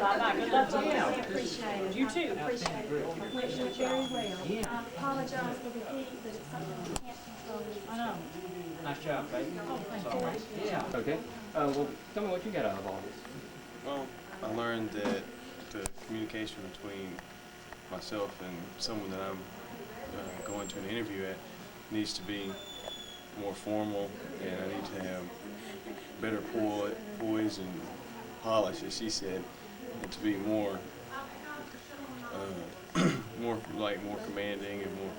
Bye-bye. Good luck to you. Appreciate it. You too. Appreciate it. Wish you very well. I apologize for the heat, but it's something we can't control. I know. Nice job, baby. Yeah. Okay. Well, tell me what you got out of all this. Well, I learned that the communication between myself and someone that I'm going to an interview at needs to be more formal, and I need to have better poise and polish, as she said, and to be more more commanding and more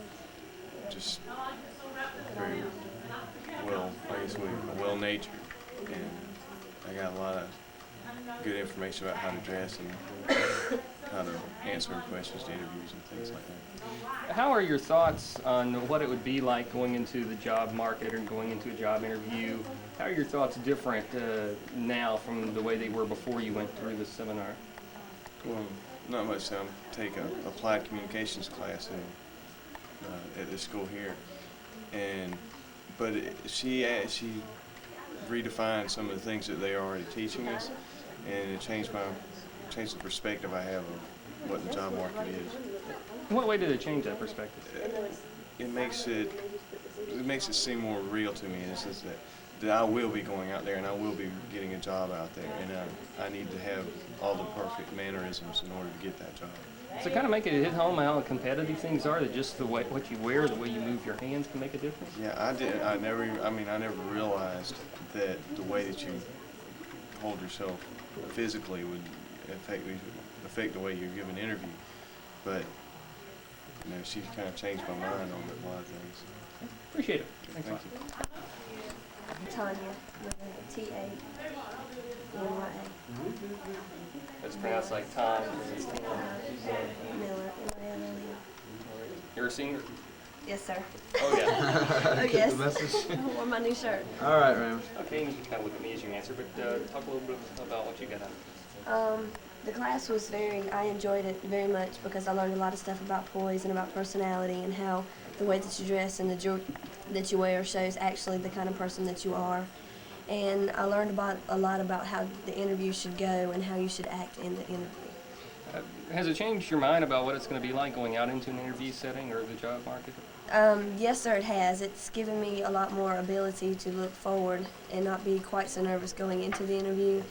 just very well-natured. And I got a lot of good information about how to dress and how to answer questions to interviews and things like that. How are your thoughts on what it would be like going into the job market or going into a job interview? How are your thoughts different now from the way they were before you went through the seminar? Well, not much. I take an applied communications class at the school here, but she redefined some of the things that they are already teaching us, and it changed the perspective I have of what the job market is. In what way did it change that perspective? It makes it seem more real to me. It's just that I will be going out there and I will be getting a job out there, and I need to have all the perfect mannerisms in order to get that job. So kind of make it hit home how competitive things are, that just the way what you wear, the way you move your hands can make a difference? Yeah, I did. I never realized that the way that you hold yourself physically would affect the way you give an interview. But she kind of changed my mind on a lot of things. Appreciate it. Thanks a lot. Thank you. Tanya, with a T-A-N-Y-A. It's pronounced like Tom. Miller, M-I-L-L-E. You're a senior? Yes, sir. Oh, yeah. Oh, yes. I wore my new shirt. All right, Ram. Okay, you can kind of look at me as you answer, but talk a little bit about what you got out of it. The class was I enjoyed it very much because I learned a lot of stuff about poise and about personality and how the way that you dress and the jewelry that you wear shows actually the kind of person that you are. And I learned a lot about how the interview should go and how you should act in the interview. Has it changed your mind about what it's going to be like going out into an interview setting or the job market? Yes, sir, it has. It's given me a lot more ability to look forward and not be quite so nervous going into the interview.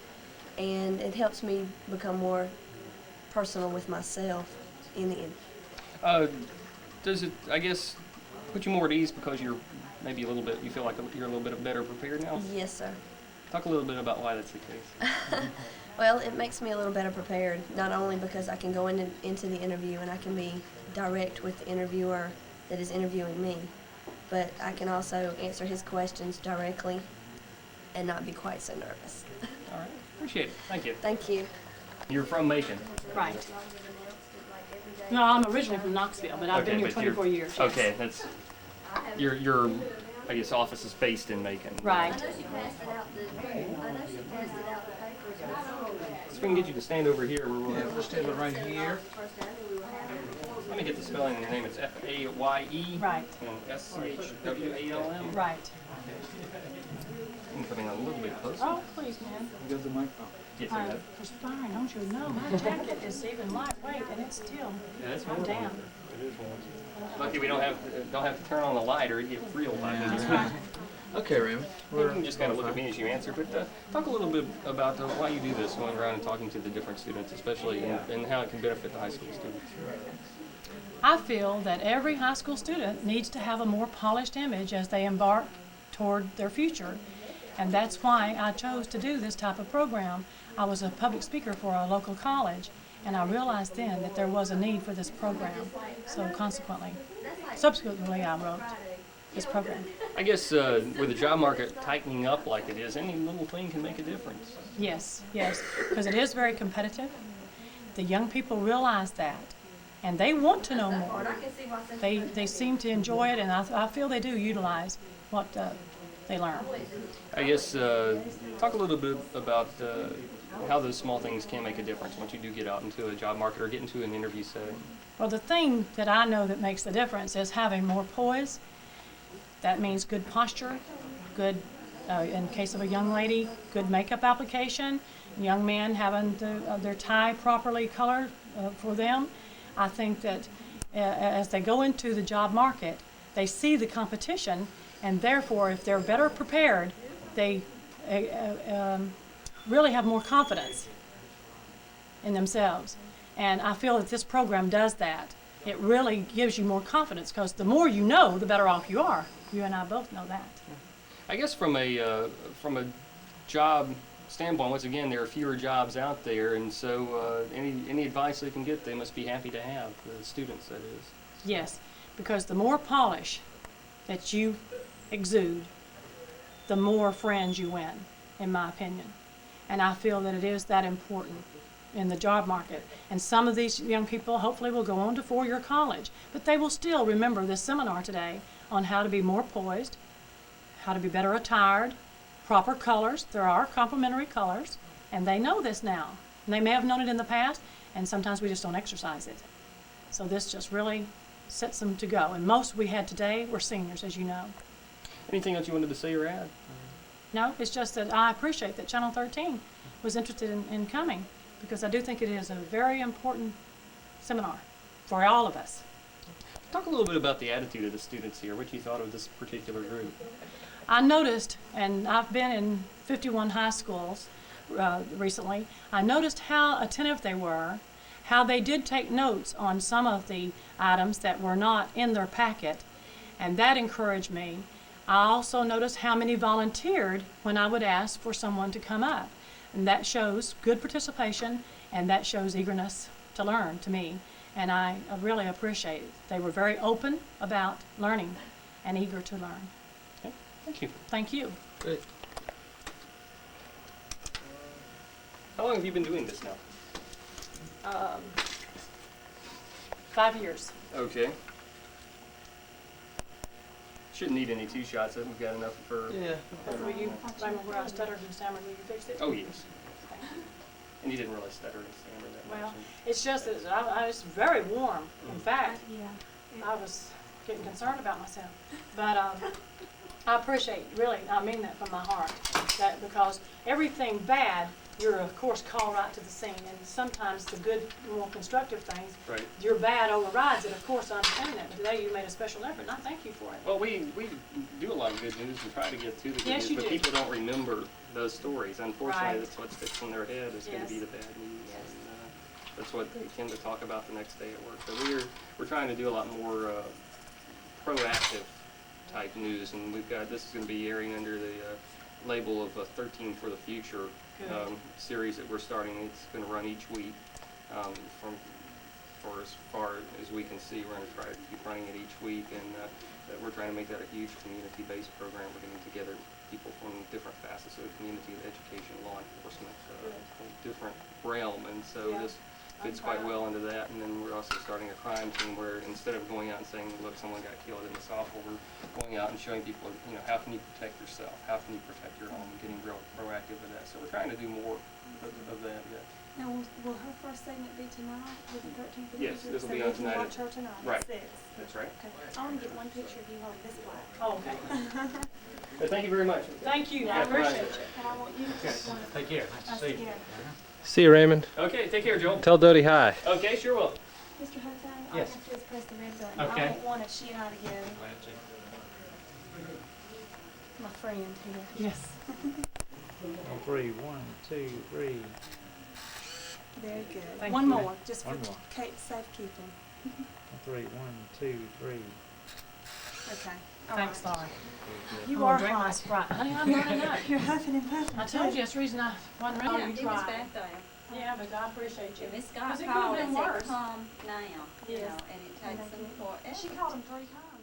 And it helps me become more personal with myself in the end. Does it, I guess, put you more at ease because you're maybe a little bit, you feel like you're a little bit better prepared now? Yes, sir. Talk a little bit about why that's the case. Well, it makes me a little better prepared, not only because I can go into the interview and I can be direct with the interviewer that is interviewing me, but I can also answer his questions directly and not be quite so nervous. All right, appreciate it. Thank you. Thank you. You're from Macon. Right. No, I'm originally from Knoxville, but I've been here but you're- 24 years. yes. Okay, that's your I guess office is based in Macon. Right. she passed it out the So we can get you to stand over here where we'll have. Just have it right here. Let me get the spelling of your name. It's Faye. Right. And Schwalm. Right. I'm putting a little bit closer. Oh, please, man. Go to the microphone. Get through that. It's fine, don't you know? My jacket is even lightweight and it's still, Yeah, that's I'm down. It is warm. Lucky we don't have to turn on the light or it get real hot. Yeah. Okay, Raymond. You can just kind of look at me as you answer, but talk a little bit about why you do this, going around and talking to the different students, especially, and how it can benefit the high school students. I feel that every high school student needs to have a more polished image as they embark toward their future. And that's why I chose to do this type of program. I was a public speaker for a local college, and I realized then that there was a need for this program. So subsequently I wrote this program. I guess with the job market tightening up like it is, any little thing can make a difference. Yes, because it is very competitive. The young people realize that, and they want to know more. They seem to enjoy it, and I feel they do utilize what they learn. I guess talk a little bit about how those small things can make a difference once you do get out into a job market or get into an interview setting. Well, the thing that I know that makes the difference is having more poise. That means good posture, good, in case of a young lady, good makeup application, young men having their tie properly colored for them. I think that as they go into the job market, they see the competition, and therefore, if they're better prepared, they really have more confidence in themselves. And I feel that this program does that. It really gives you more confidence, because the more you know, the better off you are. You and I both know that. I guess from a job standpoint, once again, there are fewer jobs out there, and so any advice they can get, they must be happy to have, the students, that is. Yes, because the more polish that you exude, the more friends you win, in my opinion. And I feel that it is that important in the job market. And some of these young people hopefully will go on to four-year college, but they will still remember this seminar today on how to be more poised, how to be better attired, proper colors. There are complementary colors, and they know this now. And they may have known it in the past, and sometimes we just don't exercise it. So this just really sets them to go. And most we had today were seniors, as you know. Anything else you wanted to say or add? No, it's just that I appreciate that Channel 13 was interested in coming, because I do think it is a very important seminar for all of us. Talk a little bit about the attitude of the students here, what you thought of this particular group. I noticed, and I've been in 51 high schools recently, I noticed how attentive they were, how they did take notes on some of the items that were not in their packet, and that encouraged me. I also noticed how many volunteered when I would ask for someone to come up, and that shows good participation, and that shows eagerness to learn to me, and I really appreciate it. They were very open about learning and eager to learn. Okay, thank you. Thank you. Good. How long have you been doing this now? 5 years. Okay. Shouldn't need any 2 shots. We've got enough for. Yeah. Will you, Raymond, where I stuttered and stammered, will you fix it? Oh yes. And you didn't really stutter and stammer that Well, much. it's just that I was very warm. In fact, I was getting concerned about myself. But I appreciate, really, I mean that from my heart, that because everything bad you're of course called right to the scene. And sometimes the good, more constructive things, Right. your bad overrides it. Of course, I understand that. But today you made a special effort, and I thank you for it. Well, we do a lot of good news and try to get to the good Yes, news, you but do. people don't remember those stories. Unfortunately, Right. that's what sticks in their head is going Yes. to be the bad news. Yes. And, that's what they tend to talk about the next day at work. So we're trying to do a lot more proactive type news, and this is going to be airing under the label of 13 for the Future Good. series that we're starting. It's going to run each week for as far as we can see. We're going to try to keep running it each week, and that we're trying to make that a huge community-based program. We're getting together people from different facets of the community, education, law enforcement, different realm, and so Yeah. this fits quite well into that. And then we're also starting a crime team where instead of going out and saying, look, someone got killed in the Southwell, we're going out and showing people, how can you protect yourself? How can you protect your home? Getting real proactive with that. So we're trying to do more of that, yeah. Now, will her first segment be tonight with the 13th? Yes, this will be so on we can tonight watch at- her tonight right. at 6. That's right. Okay. I want to get one picture of you holding this plaque. Oh, okay. But thank you very much. Thank you. I Yeah, appreciate right. you. And I want you to just one Take care. Nice to see you. See you, Raymond. Okay, take care, Joel. Tell Dodie hi. Okay, sure will. Mr. Hudson, all Yes. you have to do is press the red button. Okay. I don't want she and I to go. My friend here. Yes. 3, 1, 2, 3. Very good. Thank One you. more, just One for more. safekeeping. 3, 1, 2, 3. Okay. All Thanks, right. Laura. You I'm are gonna drink my hot. Sprite. Honey, I'm running up. You're huffing and puffing. I told you that's the reason I wasn't ready. Yeah, You he was tried. back there. Yeah, but I appreciate you. Miss Because Scott it could've called been and worse. said, come now, Yes. and it takes them forever. She called him 3 times.